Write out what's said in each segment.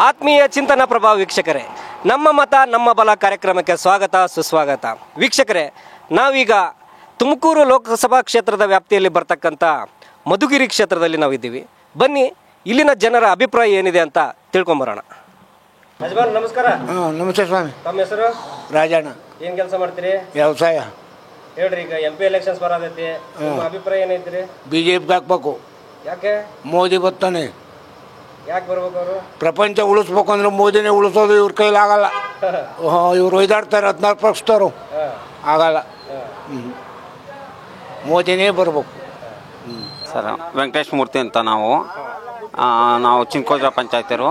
ಆತ್ಮೀಯ ಚಿಂತನ ಪ್ರಭಾ ವೀಕ್ಷಕರೇ, ನಮ್ಮ ಮತ ನಮ್ಮ ಬಲ ಕಾರ್ಯಕ್ರಮಕ್ಕೆ ಸ್ವಾಗತ ಸುಸ್ವಾಗತ. ವೀಕ್ಷಕರೇ, ನಾವೀಗ ತುಮಕೂರು ಲೋಕಸಭಾ ಕ್ಷೇತ್ರದ ವ್ಯಾಪ್ತಿಯಲ್ಲಿ ಬರ್ತಕ್ಕಂಥ ಮಧುಗಿರಿ ಕ್ಷೇತ್ರದಲ್ಲಿ ನಾವಿದ್ದೀವಿ. ಬನ್ನಿ ಇಲ್ಲಿನ ಜನರ ಅಭಿಪ್ರಾಯ ಏನಿದೆ ಅಂತ ತಿಳ್ಕೊಂಬರೋಣ. ಯಜಮಾನ್ ನಮಸ್ಕಾರ. ನಮಸ್ತೆ ಸ್ವಾಮಿ. ತಮ್ಮ ಹೆಸರು? ರಾಜಣ್ಣ. ಏನು ಕೆಲಸ ಮಾಡ್ತೀರಿ? ವ್ಯವಸಾಯ. ಹೇಳ್ರಿ, ಈಗ MP ಎಲೆಕ್ಷನ್ಸ್ ಬರೋದೈತಿ, ನಿಮ್ಮ ಅಭಿಪ್ರಾಯ ಏನೈತ್ರಿ? BJP ಹಾಕ್ಬೇಕು. ಯಾಕೆ? ಮೋದಿ ಬರ್ತಾನೆ. ಯಾಕೆ ಬರ್ಬೇಕು ಅವರು? ಪ್ರಪಂಚ ಉಳಿಸ್ಬೇಕು ಅಂದ್ರೆ ಮೋದಿನೇ ಉಳಿಸೋದು ಇವ್ರ ಕೈಲಾಗಲ್ಲ. ಇವ್ರು ಒಯ್ದಾಡ್ತಾರೆ 14 ಪಕ್ಷದವರು, ಆಗಲ್ಲ. ಮೋದಿನೇ ಬರ್ಬೇಕು. ಸರ್, ವೆಂಕಟೇಶ್ ಮೂರ್ತಿ ಅಂತ ನಾವು ಚಿನ್ಕೋದ್ರ ಪಂಚಾಯತಿಯರು.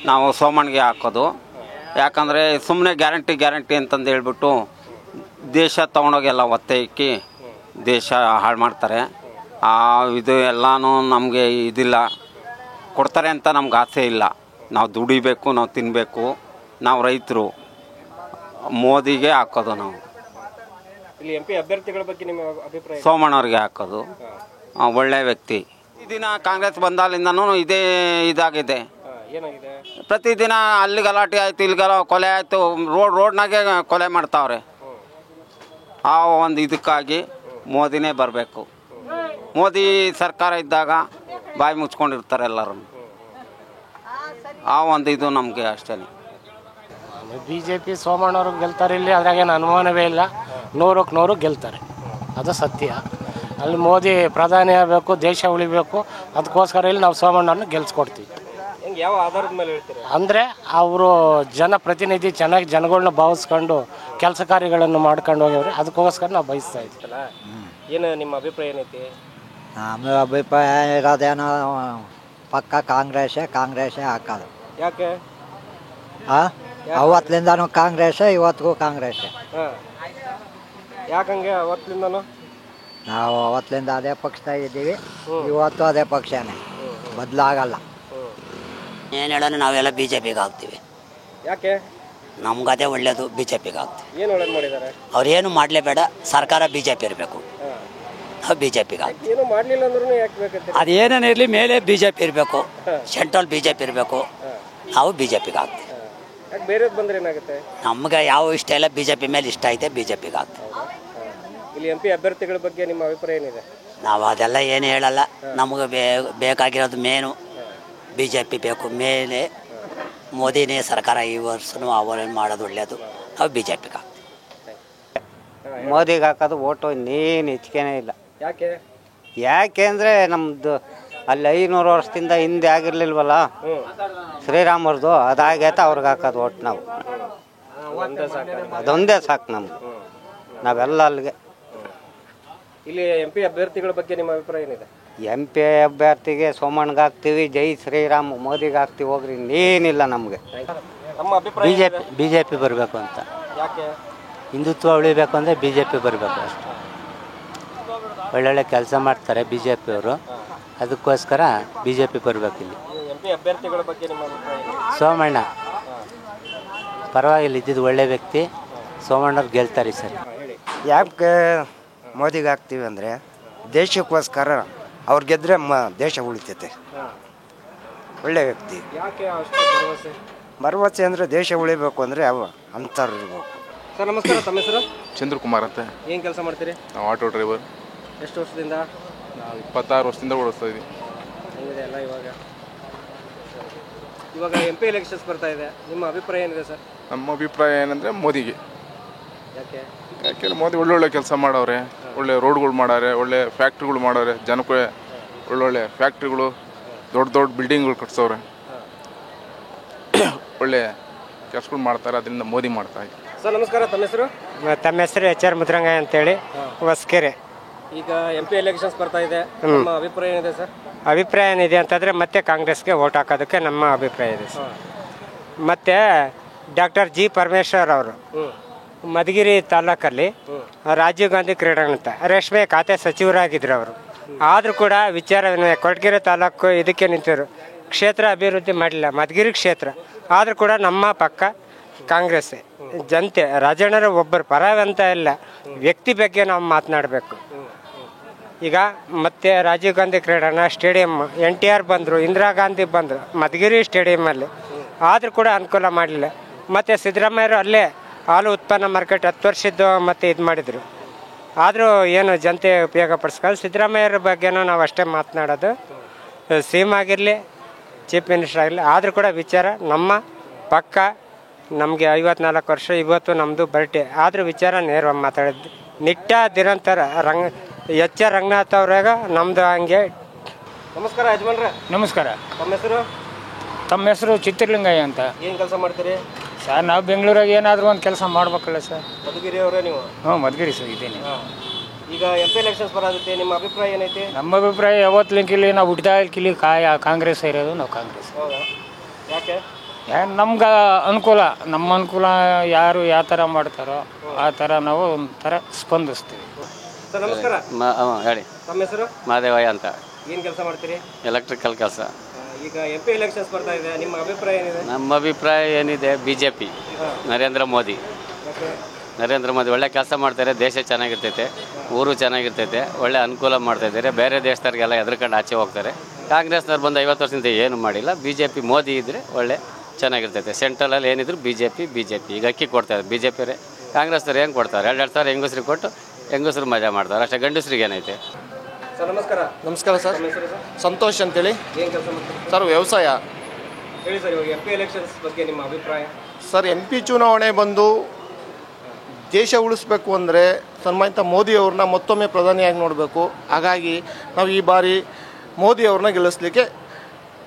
ನಾವು ಸೋಮಣ್ಣಿಗೆ ಹಾಕೋದು. ಯಾಕಂದರೆ ಸುಮ್ಮನೆ ಗ್ಯಾರಂಟಿ ಅಂತಂದು ಹೇಳ್ಬಿಟ್ಟು ದೇಶ ತೊಗೊಂಡೋಗೆಲ್ಲ ಒತ್ತೆ ಇಕ್ಕಿ ದೇಶ ಹಾಳು ಮಾಡ್ತಾರೆ. ಇದು ಎಲ್ಲನೂ ನಮಗೆ ಇದಿಲ್ಲ, ಕೊಡ್ತಾರೆ ಅಂತ ನಮ್ಗೆ ಆಸೆ ಇಲ್ಲ. ನಾವು ದುಡಿಬೇಕು, ನಾವು ತಿನ್ನಬೇಕು, ನಾವು ರೈತರು. ಮೋದಿಗೆ ಹಾಕೋದು ನಾವು. ಇಲ್ಲಿ MP ಅಭ್ಯರ್ಥಿಗಳ ಬಗ್ಗೆ ನಿಮ್ಮ ಅಭಿಪ್ರಾಯ? ಸೋಮಣ್ಣವ್ರಿಗೆ ಹಾಕೋದು. ಒಳ್ಳೆ ವ್ಯಕ್ತಿ. ಪ್ರತಿದಿನ ಕಾಂಗ್ರೆಸ್ ಬಂದಾಲಿಂದನೂ ಇದೇ ಇದಾಗಿದೆ. ಏನಾಗಿದೆ? ಪ್ರತಿದಿನ ಅಲ್ಲಿ ಗಲಾಟೆ ಆಯಿತು, ಇಲ್ಲಿ ಕೊಲೆ ಆಯಿತು, ರೋಡ್ನಾಗೆ ಕೊಲೆ ಮಾಡ್ತಾವ್ರೆ. ಆ ಒಂದು ಇದಕ್ಕಾಗಿ ಮೋದಿನೇ ಬರಬೇಕು. ಮೋದಿ ಸರ್ಕಾರ ಇದ್ದಾಗ ಬಾಯಿ ಮುಚ್ಕೊಂಡಿರ್ತಾರೆ ಎಲ್ಲರೂ. ಆ ಒಂದು ಇದು ನಮಗೆ ಅಷ್ಟೇ. BJP ಸೋಮಣ್ಣವ್ರು ಗೆಲ್ತಾರೆ ಇಲ್ಲಿ, ಅದ್ರಾಗೇನು ಅನುಮಾನವೇ ಇಲ್ಲ. 100ಕ್ಕೆ 100 ಗೆಲ್ತಾರೆ, ಅದು ಸತ್ಯ. ಅಲ್ಲಿ ಮೋದಿ ಪ್ರಧಾನಿ ಆಗಬೇಕು, ದೇಶ ಉಳಿಬೇಕು, ಅದಕ್ಕೋಸ್ಕರ ಇಲ್ಲಿ ನಾವು ಸೋಮಣ್ಣವ್ರನ್ನ ಗೆಲ್ಸ್ಕೊಡ್ತೀವಿ. ಯಾವ ಆಧಾರದ ಮೇಲೆ ಹೇಳ್ತೀರಾ? ಅಂದರೆ ಅವರು ಜನಪ್ರತಿನಿಧಿ ಚೆನ್ನಾಗಿ ಜನಗಳನ್ನ ಭಾವಿಸ್ಕೊಂಡು ಕೆಲಸ ಕಾರ್ಯಗಳನ್ನು ಮಾಡ್ಕೊಂಡು ಹೋಗ್ಯವ್ರೆ, ಅದಕ್ಕೋಸ್ಕರ ನಾವು ಬಯಸ್ತಾ ಇದ್ದೀವಿ. ಏನು ನಿಮ್ಮ ಅಭಿಪ್ರಾಯ ಏನೈತಿ? ನಮ್ಮ ಅಭಿಪ್ರಾಯ ಇರೋದೇನೋ ಪಕ್ಕ ಕಾಂಗ್ರೆಸ್ಸೇ ಹಾಕೋದು. ಯಾಕೆ? ಅವತ್ತಿಂದನೂ ಕಾಂಗ್ರೆಸ್ಸೇ, ಇವತ್ತಿಗೂ ಕಾಂಗ್ರೆಸ್ಸೇ. ಯಾಕಂಗೆ ಅವತ್ತಿಂದನೂ? ನಾವು ಅವತ್ತಿಂದ ಅದೇ ಪಕ್ಷದಾಗ ಇದ್ದೀವಿ, ಇವತ್ತು ಅದೇ ಪಕ್ಷನೇ, ಬದಲಾಗಲ್ಲ. ಏನು ಹೇಳೋಣ, ನಾವೆಲ್ಲ BJPಗೆ ಹಾಕ್ತೀವಿ. ಯಾಕೆ? ನಮ್ಗದೇ ಒಳ್ಳೇದು, BJPಗೆ ಹಾಕ್ತೀವಿ. ಏನು ಒಳ್ಳೇದು ಮಾಡಿದ್ದಾರೆ? ಅವ್ರು ಏನು ಮಾಡಲೇಬೇಡ, ಸರ್ಕಾರ BJP ಇರಬೇಕು, ನಾವು BJPಗೆ ಹಾಕ್ತೀವಿ. ಏನು ಮಾಡಲಿಲ್ಲ ಅಂದ್ರೂ ಯಾಕೆ ಬೇಕಂತ? ಅದೇನೇನು ಇರಲಿ, ಮೇಲೆ BJP ಇರಬೇಕು, ಸೆಂಟ್ರಲ್ BJP ಇರಬೇಕು, ನಾವು BJPಗೆ ಹಾಕ್ತೀವಿ. ಯಾಕೆ ಬೇರೆದು ಬಂದ್ರೆ ಏನಾಗುತ್ತೆ? ನಮ್ಗೆ ಯಾವ ಇಷ್ಟ ಇಲ್ಲ, BJP ಮೇಲೆ ಇಷ್ಟ ಐತೆ, BJPಗೆ ಹಾಕ್ತೀವಿ. ಇಲ್ಲಿ MP ಅಭ್ಯರ್ಥಿಗಳ ಬಗ್ಗೆ ನಿಮ್ಮ ಅಭಿಪ್ರಾಯ ಏನಿದೆ? ನಾವು ಅದೆಲ್ಲ ಏನು ಹೇಳಲ್ಲ. ನಮಗೆ ಬೇಕಾಗಿರೋದು ಮೇನು BJP ಬೇಕು. ಮೇಲೆ ಮೋದಿನೇ ಸರ್ಕಾರ ಈ ವರ್ಷನೂ ಅವರೇನು ಮಾಡೋದು ಒಳ್ಳೆಯದು, ನಾವು BJPಗೆ ಹಾಕ್ತೀವಿ. ಮೋದಿಗೆ ಹಾಕೋದು ಓಟು ಇನ್ನೇನು ಹೆಚ್ಚಿಗೆನೇ ಇಲ್ಲ. ಯಾಕೆ ಅಂದರೆ ನಮ್ಮದು ಅಲ್ಲಿ 500 ವರ್ಷದಿಂದ ಹಿಂದೆ ಆಗಿರ್ಲಿಲ್ವಲ್ಲ ಶ್ರೀರಾಮರ್ದು, ಅದಾಗೈತೆ ಅವ್ರಿಗೆ ಹಾಕೋದು ಓಟ್. ನಾವು ಅದೊಂದೇ ಸಾಕು ನಮ್ಗೆ, ನಾವೆಲ್ಲ ಅಲ್ಲಿಗೆ. ಇಲ್ಲಿ MP ಅಭ್ಯರ್ಥಿಗಳ ಬಗ್ಗೆ ನಿಮ್ಮ ಅಭಿಪ್ರಾಯ ಏನಿದೆ? MP ಅಭ್ಯರ್ಥಿಗೆ ಸೋಮಣ್ಣಗೆ ಹಾಕ್ತೀವಿ, ಜೈ ಶ್ರೀರಾಮ್. ಮೋದಿಗೆ ಹಾಕ್ತೀವಿ ಹೋಗ್ರಿ, ಇನ್ನೇನಿಲ್ಲ ನಮಗೆ. ನಮ್ಮ ಅಭಿಪ್ರಾಯ BJP ಬರಬೇಕು ಅಂತ. ಯಾಕೆ? ಹಿಂದುತ್ವ ಉಳಿಬೇಕು ಅಂದರೆ BJP ಬರಬೇಕು ಅಷ್ಟೇ. ಒಳ್ಳೊಳ್ಳೆ ಕೆಲಸ ಮಾಡ್ತಾರೆ BJP ಅವರು, ಅದಕ್ಕೋಸ್ಕರ BJP ಬರಬೇಕು. ಇಲ್ಲಿ MP ಅಭ್ಯರ್ಥಿಗಳ ಬಗ್ಗೆ ನಿಮ್ಮ ಅಭಿಪ್ರಾಯ? ಸೋಮಣ್ಣ ಪರವಾಗಿಲ್ಲ, ಇದ್ದಿದ್ದು ಒಳ್ಳೆ ವ್ಯಕ್ತಿ. ಸೋಮಣ್ಣವ್ರು ಗೆಲ್ತಾರೆ ಸರ್. ಯಾಕೆ ಮೋದಿಗೆ ಹಾಕ್ತೀವಿ ಅಂದರೆ ದೇಶಕ್ಕೋಸ್ಕರ ಅವ್ರು ಗೆದ್ದರೆ ದೇಶ ಉಳಿತೈತೆ. ಒಳ್ಳೆ ವ್ಯಕ್ತಿ. ಯಾಕೆ ಅಷ್ಟು ಭರವಸೆ? ಭರವಸೆ ಅಂದರೆ ದೇಶ ಉಳಿಬೇಕು ಅಂದರೆ ಅವ ಅಂಥವ್ರು ಇರ್ಬೇಕು. ಸರ್ ನಮಸ್ಕಾರ, ತಮ್ಮ ಹೆಸರು? ಚಂದ್ರಕುಮಾರ್ ಅಂತ. ಏನು ಕೆಲಸ ಮಾಡ್ತೀರಿ? ನಾವು ಆಟೋ ಡ್ರೈವರ್. ಎಷ್ಟು ವರ್ಷದಿಂದ? ನಾವು 26 ವರ್ಷದಿಂದ ಓಡಿಸ್ತಾ ಇದ್ದೀವಿ. ಹೆಂಗಿದೆ ಎಲ್ಲ ಇವಾಗ MP ಎಲೆಕ್ಷನ್ಸ್ ಬರ್ತಾ ಇದೆ, ನಿಮ್ಮ ಅಭಿಪ್ರಾಯ ಏನಿದೆ ಸರ್? ನಮ್ಮ ಅಭಿಪ್ರಾಯ ಏನಂದರೆ ಮೋದಿಗೆ. ಯಾಕೆ ಮೋದಿ ಒಳ್ಳೊಳ್ಳೆ ಕೆಲಸ ಮಾಡವ್ರೆ, ಒಳ್ಳೆ ರೋಡ್ಗಳು ಮಾಡಾರೆ, ಒಳ್ಳೆ ಫ್ಯಾಕ್ಟ್ರಿಗಳು ಮಾಡವ್ರೆ, ಜನಕ್ಕೆ ಒಳ್ಳೊಳ್ಳೆ ಫ್ಯಾಕ್ಟ್ರಿಗಳು, ದೊಡ್ಡ ಬಿಲ್ಡಿಂಗ್ಗಳು ಕಟ್ಸವ್ರೆ, ಒಳ್ಳೆ ಕೆಲಸಗಳು ಮಾಡ್ತಾರೆ. ಅದರಿಂದ ಮೋದಿ ಮಾಡ್ತಾ ಇದ್ದಾರೆ. ಸರ್ ನಮಸ್ಕಾರ, ತಮ್ಮ ಹೆಸರು? ತಮ್ಮ ಹೆಸರು HR ಮುದ್ರಂಗಯ್ಯ ಅಂತೇಳಿ, ಹೊಸಕೆರೆ. ಈಗ MP ಎಲೆಕ್ಷನ್ಸ್ ಬರ್ತಾ ಇದೆ, ನಮ್ಮ ಅಭಿಪ್ರಾಯ ಏನಿದೆ ಸರ್? ಅಭಿಪ್ರಾಯ ಏನಿದೆ ಅಂತಂದರೆ ಮತ್ತೆ ಕಾಂಗ್ರೆಸ್ಗೆ ಓಟ್ ಹಾಕೋದಕ್ಕೆ ನಮ್ಮ ಅಭಿಪ್ರಾಯ ಇದೆ ಸರ್. ಮತ್ತು ಡಾಕ್ಟರ್ G ಪರಮೇಶ್ವರ್ ಅವರು ಮಧುಗಿರಿ ತಾಲೂಕಲ್ಲಿ ರಾಜೀವ್ ಗಾಂಧಿ ಕ್ರೀಡಾಂಗಣ ಅಂತ ರೇಷ್ಮೆ ಖಾತೆ ಸಚಿವರಾಗಿದ್ದರು ಅವರು. ಆದರೂ ಕೂಡ ವಿಚಾರ ವಿನಿಮಯ ಕೊರಟಗೆರೆ ತಾಲೂಕು ಇದಕ್ಕೆ ನಿಂತರು, ಕ್ಷೇತ್ರ ಅಭಿವೃದ್ಧಿ ಮಾಡಲಿಲ್ಲ ಮಧುಗಿರಿ ಕ್ಷೇತ್ರ. ಆದರೂ ಕೂಡ ನಮ್ಮ ಪಕ್ಕ ಕಾಂಗ್ರೆಸ್ಸೇ. ಜನತೆ ರಾಜಣ್ಣರ ಒಬ್ಬರು ಪರವಂತ ಇಲ್ಲ, ವ್ಯಕ್ತಿ ಬಗ್ಗೆ ನಾವು ಮಾತನಾಡಬೇಕು. ಈಗ ಮತ್ತೆ ರಾಜೀವ್ ಗಾಂಧಿ ಕ್ರೀಡಾಂಗಣ ಸ್ಟೇಡಿಯಂ NTR ಬಂದರು, ಇಂದಿರಾ ಗಾಂಧಿ ಬಂದರು ಮಧುಗಿರಿ ಸ್ಟೇಡಿಯಮಲ್ಲಿ. ಆದರೂ ಕೂಡ ಅನುಕೂಲ ಮಾಡಲಿಲ್ಲ. ಮತ್ತು ಸಿದ್ದರಾಮಯ್ಯರು ಅಲ್ಲೇ ಹಾಲು ಉತ್ಪನ್ನ ಮಾರ್ಕೆಟ್ 10 ವರ್ಷದ್ದು ಮತ್ತು ಇದು ಮಾಡಿದರು. ಆದರೂ ಏನು ಜನತೆ ಉಪಯೋಗ ಪಡಿಸ್ಕೊಂಡು ಸಿದ್ದರಾಮಯ್ಯರ ಬಗ್ಗೆನೂ ನಾವು ಅಷ್ಟೇ ಮಾತನಾಡೋದು. ಸಿ ಎಮ್ ಆಗಿರಲಿ, ಚೀಫ್ ಮಿನಿಸ್ಟರ್ ಆಗಲಿ, ಆದರೂ ಕೂಡ ವಿಚಾರ ನಮ್ಮ ಪಕ್ಕ. ನಮಗೆ 54 ವರ್ಷ, ಇವತ್ತು ನಮ್ಮದು ಬರ್ಡೇ. ಆದರೂ ವಿಚಾರ ನೇರವಾಗಿ ಮಾತಾಡಿದ್ದು. ನಿಟ್ಟ ದಿನಂತರ ಎಚ್ ಆರ್ ರಂಗನಾಥ್ ಅವ್ರಾಗ ನಮ್ಮದು ಹಂಗೆ. ನಮಸ್ಕಾರ ಯಜಮಾನ್ರೆ. ನಮಸ್ಕಾರ. ತಮ್ಮ ಹೆಸರು ಚಿತ್ರಲಿಂಗಯ್ಯ ಅಂತ. ಏನು ಕೆಲಸ ಮಾಡ್ತೀರಿ ಸರ್? ನಾವು ಬೆಂಗಳೂರಾಗ ಏನಾದರೂ ಒಂದು ಕೆಲಸ ಮಾಡ್ಬೇಕಲ್ಲ ಸರ್. ಮಧುಗಿರಿ ಅವರೇ ನೀವು? ಹ್ಞೂ, ಮಧುಗಿರಿ ಸರ್ ಇದ್ದೇನೆ. ಈಗ MP ಎಲೆಕ್ಷನ್ಸ್ ಬರೋದೈತೆ, ನಿಮ್ಮ ಅಭಿಪ್ರಾಯ ಏನೈತಿ? ನಮ್ಮ ಅಭಿಪ್ರಾಯ ಯಾವತ್ತಲಿಂಕಿಲ್ಲಿ ನಾವು ಹುಟ್ಟಿದಾಗಿಲಿ ಕಾಂಗ್ರೆಸ್ ಇರೋದು. ನಾವು ಕಾಂಗ್ರೆಸ್. ಹೌದಾ? ಯಾಕೆ? ನಮ್ಗೆ ಅನುಕೂಲ, ನಮ್ಮ ಅನುಕೂಲ ಯಾರು ಯಾವ ಥರ ಮಾಡ್ತಾರೋ ಆ ಥರ ನಾವು ಒಂಥರ ಸ್ಪಂದಿಸ್ತೀವಿ. ಸರ್ ನಮಸ್ಕಾರ. ಹೇಳಿ. ತಮ್ಮ ಹೆಸರು? ಮಾದೇವಯ್ಯ ಅಂತ. ಏನು ಕೆಲಸ ಮಾಡ್ತೀರಿ? ಎಲೆಕ್ಟ್ರಿಕಲ್ ಕೆಲಸ. ಈಗ MP ಎಲೆಕ್ಷನ್ಸ್ ಬರ್ತಾ ಇದೆ, ನಿಮ್ಮ ಅಭಿಪ್ರಾಯ ಏನಿದೆ? ನಮ್ಮ ಅಭಿಪ್ರಾಯ ಏನಿದೆ, BJP, ನರೇಂದ್ರ ಮೋದಿ. ನರೇಂದ್ರ ಮೋದಿ ಒಳ್ಳೆ ಕೆಲಸ ಮಾಡ್ತಾರೆ, ದೇಶ ಚೆನ್ನಾಗಿರ್ತೈತೆ, ಊರು ಚೆನ್ನಾಗಿರ್ತೈತೆ, ಒಳ್ಳೆ ಅನುಕೂಲ ಮಾಡ್ತಾಯಿದ್ದಾರೆ. ಬೇರೆ ದೇಶದವ್ರಿಗೆಲ್ಲ ಎದ್ರಕೊಂಡು ಆಚೆ ಹೋಗ್ತಾರೆ. ಕಾಂಗ್ರೆಸ್ನವ್ರು ಬಂದು 50 ವರ್ಷದಿಂದ ಏನು ಮಾಡಿಲ್ಲ. BJP ಮೋದಿ ಇದ್ದರೆ ಒಳ್ಳೆ ಚೆನ್ನಾಗಿರ್ತೈತೆ. ಸೆಂಟ್ರಲಲ್ಲಿ ಏನಿದ್ರು BJP. ಈಗ ಅಕ್ಕಿ ಕೊಡ್ತಾರೆ BJP ಅವರೇ. ಕಾಂಗ್ರೆಸ್ನವ್ರು ಏನು ಕೊಡ್ತಾರೆ? 2 ಸಾವಿರ ಹೆಂಗಸ್ರಿಗೆ ಕೊಟ್ಟು ಹೆಂಗಸ್ರು ಮಜಾ ಮಾಡ್ತಾರೆ ಅಷ್ಟೇ. ಗಂಡಸ್ರಿಗೆ ಏನೈತೆ? ಸರ್ ನಮಸ್ಕಾರ. ನಮಸ್ಕಾರ ಸರ್. ಸಂತೋಷ್ ಅಂತೇಳಿ. ಏನು ಕೆಲಸ ಮಾಡ್ತೀರಿ ಸರ್? ವ್ಯವಸಾಯ. ಹೇಳಿ ಸರ್, ಇವಾಗ MP ಎಲೆಕ್ಷನ್ಸ್ ಬಗ್ಗೆ ನಿಮ್ಮ ಅಭಿಪ್ರಾಯ? ಸರ್, MP ಚುನಾವಣೆ ಬಂದು ದೇಶ ಉಳಿಸ್ಬೇಕು ಅಂದರೆ ಸನ್ಮಾನಿತ ಮೋದಿಯವ್ರನ್ನ ಮತ್ತೊಮ್ಮೆ ಪ್ರಧಾನಿಯಾಗಿ ನೋಡಬೇಕು. ಹಾಗಾಗಿ ನಾವು ಈ ಬಾರಿ ಮೋದಿಯವ್ರನ್ನ ಗೆಲ್ಲಿಸಲಿಕ್ಕೆ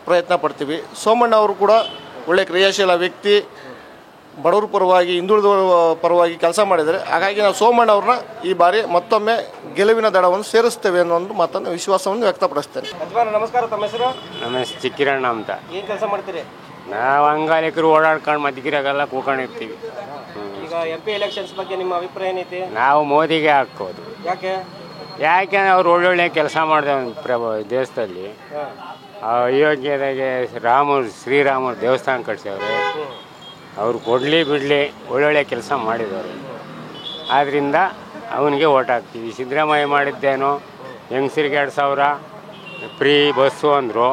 ಪ್ರಯತ್ನ ಪಡ್ತೀವಿ. ಸೋಮಣ್ಣ ಅವರು ಕೂಡ ಒಳ್ಳೆ ಕ್ರಿಯಾಶೀಲ ವ್ಯಕ್ತಿ, ಬಡವರ ಪರವಾಗಿ, ಹಿಂದುಳಿದವರ ಪರವಾಗಿ ಕೆಲಸ ಮಾಡಿದ್ದಾರೆ. ಹಾಗಾಗಿ ನಾವು ಸೋಮಣ್ಣ ಅವ್ರನ್ನ ಈ ಬಾರಿ ಮತ್ತೊಮ್ಮೆ ಗೆಲುವಿನ ದಡವನ್ನು ಸೇರಿಸ್ತೇವೆ ಅನ್ನೋ ಒಂದು ಮಾತನ್ನು, ವಿಶ್ವಾಸವನ್ನು ವ್ಯಕ್ತಪಡಿಸ್ತೇನೆ. ನಮಸ್ಕಾರ. ತಮ್ಮ ಹೆಸರು? ನಮ್ಮ ಹೆಸರು ಚಿಕ್ಕಿರಣ್ಣ ಅಂತ. ಏನು ಕೆಲಸ ಮಾಡ್ತೀರಿ? ನಾವು ಅಂಗಾಲಿಕರು ಓಡಾಡ್ಕೊಂಡು ಮಧುಗಿರಾಗೆಲ್ಲ ಕೂಕೊಂಡಿರ್ತೀವಿ. ಈಗ MP ಎಲೆಕ್ಷನ್ಸ್ ಬಗ್ಗೆ ನಿಮ್ಮ ಅಭಿಪ್ರಾಯ ಏನೈತಿ? ನಾವು ಮೋದಿಗೆ ಹಾಕೋದು. ಯಾಕೆ? ಯಾಕೆಂದ್ರೆ ಅವ್ರು ಒಳ್ಳೊಳ್ಳೆ ಕೆಲಸ ಮಾಡಿದೆ ದೇಶದಲ್ಲಿ. ಅಯೋಗ್ಯದಾಗೆ ಶ್ರೀರಾಮರು ದೇವಸ್ಥಾನ ಕಟ್ಸವ್ರೆ. ಅವ್ರು ಕೊಡಲಿ ಬಿಡಲಿ ಒಳ್ಳೊಳ್ಳೆ ಕೆಲಸ ಮಾಡಿದ್ದಾರೆ. ಆದ್ದರಿಂದ ಅವನಿಗೆ ಓಟ್ ಹಾಕ್ತೀವಿ. ಸಿದ್ದರಾಮಯ್ಯ ಮಾಡಿದ್ದೇನೋ ಹೆಂಗಸರಿಗೆ 2000 ಫ್ರೀ ಬಸ್ಸು ಅಂದರು.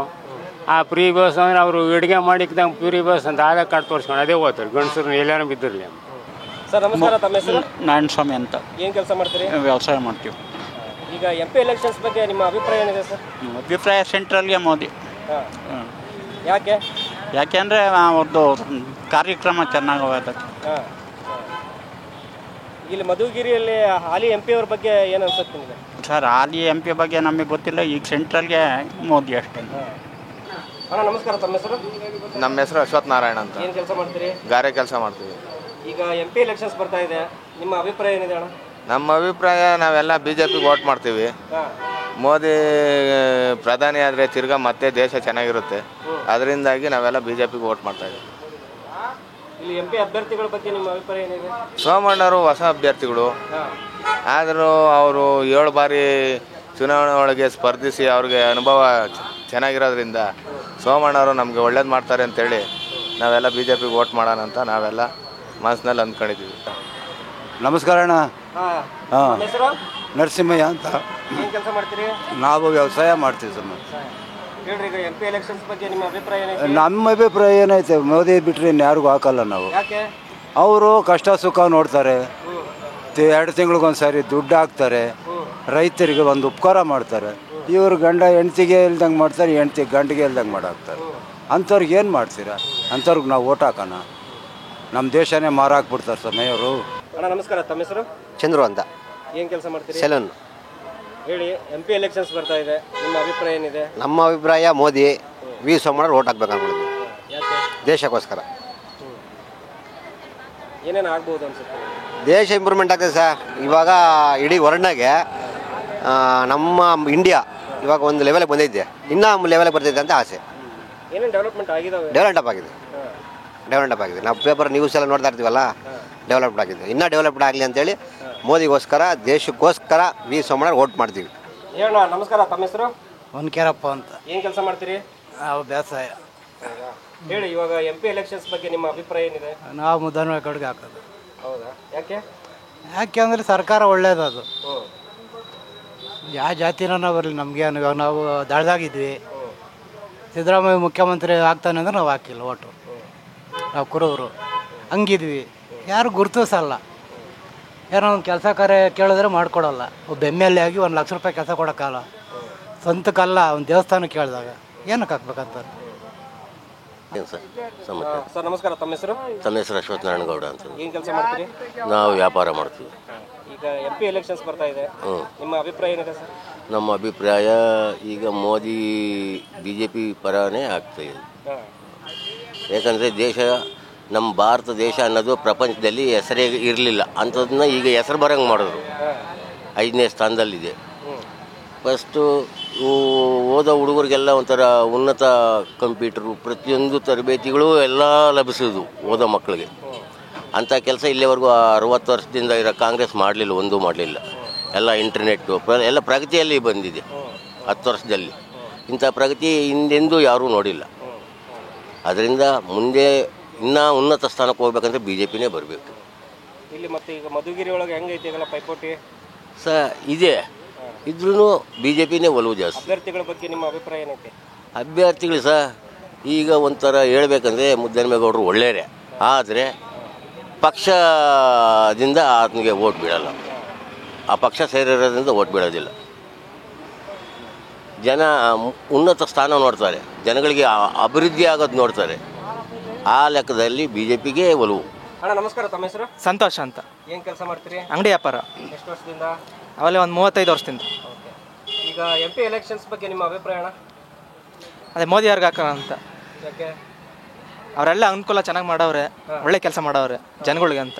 ಆ ಫ್ರೀ ಬಸ್ ಅಂದರೆ ಅವರು ಅಡುಗೆ ಮಾಡಿಕ್ದಂಗೆ ಫ್ರೀ ಬಸ್ ಅಂತ ಆಧಾರ್ ಕಾರ್ಡ್ ತೋರಿಸ್ಕೊಂಡು ಅದೇ ಹೋಗ್ತಾರೆ. ಗಂಡಸರು ಎಲ್ಲಾರು ಬಿದ್ದಿರಲಿ. ಸರ್ ನಮಸ್ಕಾರ. ತಮ್ಮ ಹೆಸರು? ನಾರಾಯಣ ಸ್ವಾಮಿ ಅಂತ. ಏನು ಕೆಲಸ ಮಾಡ್ತೀರಿ? ವ್ಯವಸಾಯ ಮಾಡ್ತೀವಿ. ಈಗ MP ಎಲೆಕ್ಷನ್ಸ್ ಬಗ್ಗೆ ನಿಮ್ಮ ಅಭಿಪ್ರಾಯ ಏನಿದೆ ಸರ್? ಅಭಿಪ್ರಾಯ ಸೆಂಟ್ರಲ್ಗೆ ಮೋದಿ. ಯಾಕೆ? ಯಾಕೆಂದರೆ ಅವ್ರದ್ದು ಕಾರ್ಯಕ್ರಮ ಚೆನ್ನಾಗಿ ಹೋಗೋದಕ್ಕೆ. ಇಲ್ಲಿ ಮಧುಗಿರಿಯಲ್ಲಿ ಹಾಲಿ MP ಅವ್ರ ಬಗ್ಗೆ ಏನು ಅನ್ಸುತ್ತೆ ನಿಮಗೆ? ಸರ್, ಹಾಲಿ MP ಬಗ್ಗೆ ನಮಗೆ ಗೊತ್ತಿಲ್ಲ. ಈಗ ಸೆಂಟ್ರಲ್ಗೆ ಮೋದಿ ಅಷ್ಟೇ. ಅಣ್ಣ ನಮಸ್ಕಾರ. ತಮ್ಮ ಹೆಸರು? ನಮ್ಮ ಹೆಸರು ಅಶ್ವಥ್ ನಾರಾಯಣ ಅಂತ. ಏನು ಕೆಲಸ ಮಾಡ್ತೀರಿ? ಗಾರೆ ಕೆಲಸ ಮಾಡ್ತೀವಿ. ಈಗ MP ಎಲೆಕ್ಷನ್ಸ್ ಬರ್ತಾ ಇದೆ, ನಿಮ್ಮ ಅಭಿಪ್ರಾಯ ಏನಿದೆ ಅಣ್ಣ? ನಮ್ಮ ಅಭಿಪ್ರಾಯ, ನಾವೆಲ್ಲ BJP ವೋಟ್ ಮಾಡ್ತೀವಿ. ಮೋದಿ ಪ್ರಧಾನಿ ಆದರೆ ತಿರ್ಗಾ ಮತ್ತೆ ದೇಶ ಚೆನ್ನಾಗಿರುತ್ತೆ. ಅದರಿಂದಾಗಿ ನಾವೆಲ್ಲ BJPಗೆ ವೋಟ್ ಮಾಡ್ತಾ ಇದ್ದೀವಿ. ಇಲ್ಲಿ MP ಅಭ್ಯರ್ಥಿಗಳ ಬಗ್ಗೆ ನಿಮ್ಮ ಅಭಿಪ್ರಾಯ ಏನಿದೆ? ಸೋಮಣ್ಣವರು ಹೊಸ ಅಭ್ಯರ್ಥಿಗಳು, ಆದರೂ ಅವರು 7 ಬಾರಿ ಚುನಾವಣೆ ಒಳಗೆ ಸ್ಪರ್ಧಿಸಿ ಅವ್ರಿಗೆ ಅನುಭವ ಚೆನ್ನಾಗಿರೋದ್ರಿಂದ ಸೋಮಣ್ಣವರು ನಮಗೆ ಒಳ್ಳೇದು ಮಾಡ್ತಾರೆ ಅಂತೇಳಿ ನಾವೆಲ್ಲ BJPಗೆ ವೋಟ್ ಮಾಡೋಣ ಅಂತ ನಾವೆಲ್ಲ ಮನಸ್ಸಿನಲ್ಲಿ ಅಂದ್ಕೊಂಡಿದ್ದೀವಿ. ನಮಸ್ಕಾರ ಅಣ್ಣ. ಹಾಂ, ನರಸಿಂಹಯ್ಯ ಅಂತ. ಏನು ಕೆಲಸ ಮಾಡ್ತೀರಿ? ನಾವು ವ್ಯವಸಾಯ ಮಾಡ್ತೀವಿ ಸರ್. ಹೇಳ್ರಿ, ಈಗ MP ಎಲೆಕ್ಷನ್ಸ್ ಬಗ್ಗೆ ನಿಮ್ಮ ಅಭಿಪ್ರಾಯ ಏನಿದೆ? ನಮ್ಮ ಅಭಿಪ್ರಾಯ ಏನೈತೆ, ಮೋದಿ ಬಿಟ್ಟರೆ ಇನ್ಯಾರಿಗೂ ಹಾಕಲ್ಲ ನಾವು. ಯಾಕೆ? ಅವರು ಕಷ್ಟ ಸುಖ ನೋಡ್ತಾರೆ. 2 ತಿಂಗಳಿಗೊಂದ್ಸರಿ ದುಡ್ಡು ಹಾಕ್ತಾರೆ. ರೈತರಿಗೆ ಒಂದು ಉಪಕಾರ ಮಾಡ್ತಾರೆ. ಇವರು ಗಂಡ ಹೆಂಡ್ತಿಗೆ ಇಲ್ದಂಗೆ ಮಾಡ್ತಾರೆ, ಹೆಂಡ್ತಿ ಗಂಡಿಗೆ ಇಲ್ದಂಗೆ ಮಾಡಾಕ್ತಾರೆ. ಅಂಥವ್ರಿಗೆ ಏನು ಮಾಡ್ತೀರಾ? ಅಂಥವ್ರಿಗೆ ನಾವು ಓಟ್ ಹಾಕೋಣ? ನಮ್ಮ ದೇಶನೇ ಮಾರಾಕ್ಬಿಡ್ತಾರೆ ಸರ್ ಮೇಯವರು. ಅಣ್ಣ ನಮಸ್ಕಾರ. ತಮ್ಮ ಹೆಸರು? ಚಂದ್ರು ಅಂತ. ಏನು ಕೆಲಸ ಮಾಡ್ತೀರಿ? ಸೆಲೂನ್. ಹೇಳಿ, MP ಎಲೆಕ್ಷನ್ಸ್ ಬರ್ತಾ ಇದೆ, ನಿಮ್ಮ ಅಭಿಪ್ರಾಯ ಏನಿದೆ? ನಮ್ಮ ಅಭಿಪ್ರಾಯ ಮೋದಿ ವಿ ಸೋಮಣ್ಣ ಓಟ್ ಹಾಕ್ಬೇಕು ಅನ್ಕೊಂಡಿದ್ವಿ. ಯಾಕೆ? ದೇಶಕ್ಕೋಸ್ಕರ. ಏನೇನು ಆಗ್ಬೋದು ಅನ್ಸುತ್ತೆ? ದೇಶ ಇಂಪ್ರೂವ್ಮೆಂಟ್ ಆಗ್ತದೆ ಸರ್. ಇವಾಗ ಇಡೀ ವರ್ಲ್ಡ್ನಾಗೆ ನಮ್ಮ ಇಂಡಿಯಾ ಇವಾಗ ಒಂದು ಲೆವೆಲ್ಗೆ ಬಂದಿದ್ದೆ, ಇನ್ನೂ ಲೆವೆಲ್ಗೆ ಬರ್ತಿದ್ದೆ ಅಂತ ಆಸೆ. ಏನೇನು ಡೆವಲಪ್ಮೆಂಟ್ ಆಗಿದಾವೆ? ಡೆವಲಪ್ ಆಗಿದೆ. ನಾವು ಪೇಪರ್ ನ್ಯೂಸ್ ಎಲ್ಲ ನೋಡ್ತಾ ಇರ್ತೀವಲ್ಲ, ಡೆವಲಪ್ಡ್ ಆಗಿದೆ. ಇನ್ನೂ ಡೆವಲಪ್ಡ್ ಆಗಲಿ ಅಂತೇಳಿ ಮೋದಿಗೋಸ್ಕರ, ದೇಶಕ್ಕೋಸ್ಕರ ವಿ ಸೋಮಣ್ಣ ವೋಟ್ ಮಾಡ್ತೀವಿ. ಹೇಳಣ್ಣ ನಮಸ್ಕಾರ. ತಮ್ಮ ಹೆಸರು? ಹೊನ್ಕೇರಪ್ಪ ಅಂತ. ಏನು ಕೆಲಸ ಮಾಡ್ತೀರಿ? ನಾವು ಬೇಸಾಯ. ಹೇಳಿ, ಇವಾಗ MP ಎಲೆಕ್ಷನ್ಸ್ ಬಗ್ಗೆ ನಿಮ್ಮ ಅಭಿಪ್ರಾಯ ಏನಿದೆ? ನಾವು ಮುದ್ದನ ಕಡೆಗೆ ಹಾಕೋದು. ಹೌದಾ? ಯಾಕೆ? ಯಾಕೆ ಅಂದರೆ ಸರ್ಕಾರ ಒಳ್ಳೇದದು. ಯಾವ ಜಾತಿನ ಬರಲಿ ನಮಗೇನು. ಇವಾಗ ನಾವು ದಳದಾಗಿದ್ವಿ, ಸಿದ್ದರಾಮಯ್ಯ ಮುಖ್ಯಮಂತ್ರಿ ಆಗ್ತಾನೆ ಅಂದ್ರೆ ನಾವು ಹಾಕಿಲ್ಲ ಓಟು. ನಾವು ಕುರುವರು ಹಂಗಿದ್ವಿ. ಯಾರು ಗುರುತಿಸಲ್ಲ. ಏನೋ ಒಂದು ಕೆಲಸ ಕಾರ್ಯ ಕೇಳಿದ್ರೆ ಮಾಡ್ಕೊಡಲ್ಲ. ಒಬ್ಬ MLA ಆಗಿ 1 ಲಕ್ಷ ರೂಪಾಯಿ ಕೆಲಸ ಕೊಡೋಕ್ಕಲ್ಲ. ಸ್ವಂತಕ್ಕಲ್ಲ, ಒಂದು ದೇವಸ್ಥಾನಕ್ಕೆ ಕೇಳಿದಾಗ ಏನಕ್ಕೆ ಹಾಕ್ಬೇಕಂತಾರೆ. ಏನು ಸರ್ ಸಮಾಚಾರ? ಸರ್ ನಮಸ್ಕಾರ, ತಮ್ಮ ಹೆಸರು? ತಮ್ಮ ಹೆಸರು ಅಶ್ವಥ್ ನಾರಾಯಣಗೌಡ ಅಂತ. ಏನು ಕೆಲಸ ಮಾಡ್ತೀರಿ? ನಾವು ವ್ಯಾಪಾರ ಮಾಡ್ತೀವಿ. ಈಗ MP ಎಲೆಕ್ಷನ್ಸ್ ಬರ್ತಾ ಇದೆ, ನಿಮ್ಮ ಅಭಿಪ್ರಾಯ ಏನಿದೆ ಸರ್? ನಮ್ಮ ಅಭಿಪ್ರಾಯ ಈಗ ಮೋದಿ BJP ಪರನೇ ಆಗ್ತಾಯಿದೆ. ಯಾಕಂದರೆ ದೇಶ, ನಮ್ಮ ಭಾರತ ದೇಶ ಅನ್ನೋದು ಪ್ರಪಂಚದಲ್ಲಿ ಹೆಸರೇ ಇರಲಿಲ್ಲ, ಅಂಥದನ್ನ ಈಗ ಹೆಸರು ಬರೋಂಗೆ ಮಾಡಿದ್ರು. 5ನೇ ಸ್ಥಾನದಲ್ಲಿದೆ. ಫಸ್ಟು ಓದೋ ಹುಡುಗರಿಗೆಲ್ಲ ಒಂಥರ ಉನ್ನತ ಕಂಪ್ಯೂಟ್ರು, ಪ್ರತಿಯೊಂದು ತರಬೇತಿಗಳು ಎಲ್ಲ ಲಭಿಸೋದು ಓದೋ ಮಕ್ಕಳಿಗೆ. ಅಂಥ ಕೆಲಸ ಇಲ್ಲಿವರೆಗೂ 60 ವರ್ಷದಿಂದ ಇರೋ ಕಾಂಗ್ರೆಸ್ ಮಾಡಲಿಲ್ಲ, ಒಂದೂ ಮಾಡಲಿಲ್ಲ. ಎಲ್ಲ ಇಂಟರ್ನೆಟ್ಟು ಎಲ್ಲ ಪ್ರಗತಿಯಲ್ಲಿ ಬಂದಿದೆ 10 ವರ್ಷದಲ್ಲಿ. ಇಂಥ ಪ್ರಗತಿ ಹಿಂದೆಂದೂ ಯಾರೂ ನೋಡಿಲ್ಲ. ಅದರಿಂದ ಮುಂದೆ ಇನ್ನೂ ಉನ್ನತ ಸ್ಥಾನಕ್ಕೆ ಹೋಗ್ಬೇಕಂದ್ರೆ BJPನೇ ಬರಬೇಕು. ಇಲ್ಲಿ ಮತ್ತೆ ಈಗ ಮಧುಗಿರಿ ಒಳಗೆ ಹೆಂಗೈತಿ ಈಗೆಲ್ಲ ಪೈಪೋಟಿ? ಇದೆ, ಇದ್ರೂ BJPನೇ ಒಲವು ಜಾಸ್ತಿ. ಅಭ್ಯರ್ಥಿಗಳ ಬಗ್ಗೆ ನಿಮ್ಮ ಅಭಿಪ್ರಾಯ ಏನೈತೆ? ಅಭ್ಯರ್ಥಿಗಳು ಈಗ ಒಂಥರ ಹೇಳ್ಬೇಕಂದ್ರೆ ಮುದ್ದನ್ಮೇಗೌಡರು ಒಳ್ಳೆಯರೇ, ಆದರೆ ಪಕ್ಷದಿಂದ ಆತನಿಗೆ ಓಟ್ ಬೀಳಲ್ಲ. ಆ ಪಕ್ಷ ಸೇರಿರೋದ್ರಿಂದ ಓಟ್ ಬೀಳೋದಿಲ್ಲ. ಜನ ಉನ್ನತ ಸ್ಥಾನ ನೋಡ್ತಾರೆ, ಜನಗಳಿಗೆ ಅಭಿವೃದ್ಧಿ ಆಗೋದು ನೋಡ್ತಾರೆ. ಆ ಲೆಕ್ಕದಲ್ಲಿ BJPಗೆ ಒಲವು. ಅಣ್ಣ ನಮಸ್ಕಾರ, ತಮ್ಮ ಹೆಸರು? ಸಂತೋಷ ಅಂತ. ಏನು ಕೆಲಸ ಮಾಡ್ತೀರಿ? ಅಂಗಡಿ ವ್ಯಾಪಾರ. ಎಷ್ಟು ವರ್ಷದಿಂದ? ಅವಲ್ಲೇ ಒಂದು 35 ವರ್ಷದಿಂದ. ಈಗ MP ಎಲೆಕ್ಷನ್ಸ್ ಬಗ್ಗೆ ನಿಮ್ಮ ಅಭಿಪ್ರಾಯ ಅಣ್ಣ? ಅದೇ ಮೋದಿ ಅವ್ರಿಗೆ ಹಾಕೋಣ ಅಂತ. ಯಾಕೆ? ಅವರೆಲ್ಲ ಅನುಕೂಲ ಚೆನ್ನಾಗಿ ಮಾಡವ್ರೆ, ಒಳ್ಳೆ ಕೆಲಸ ಮಾಡವ್ರೆ ಜನಗಳಿಗೆ ಅಂತ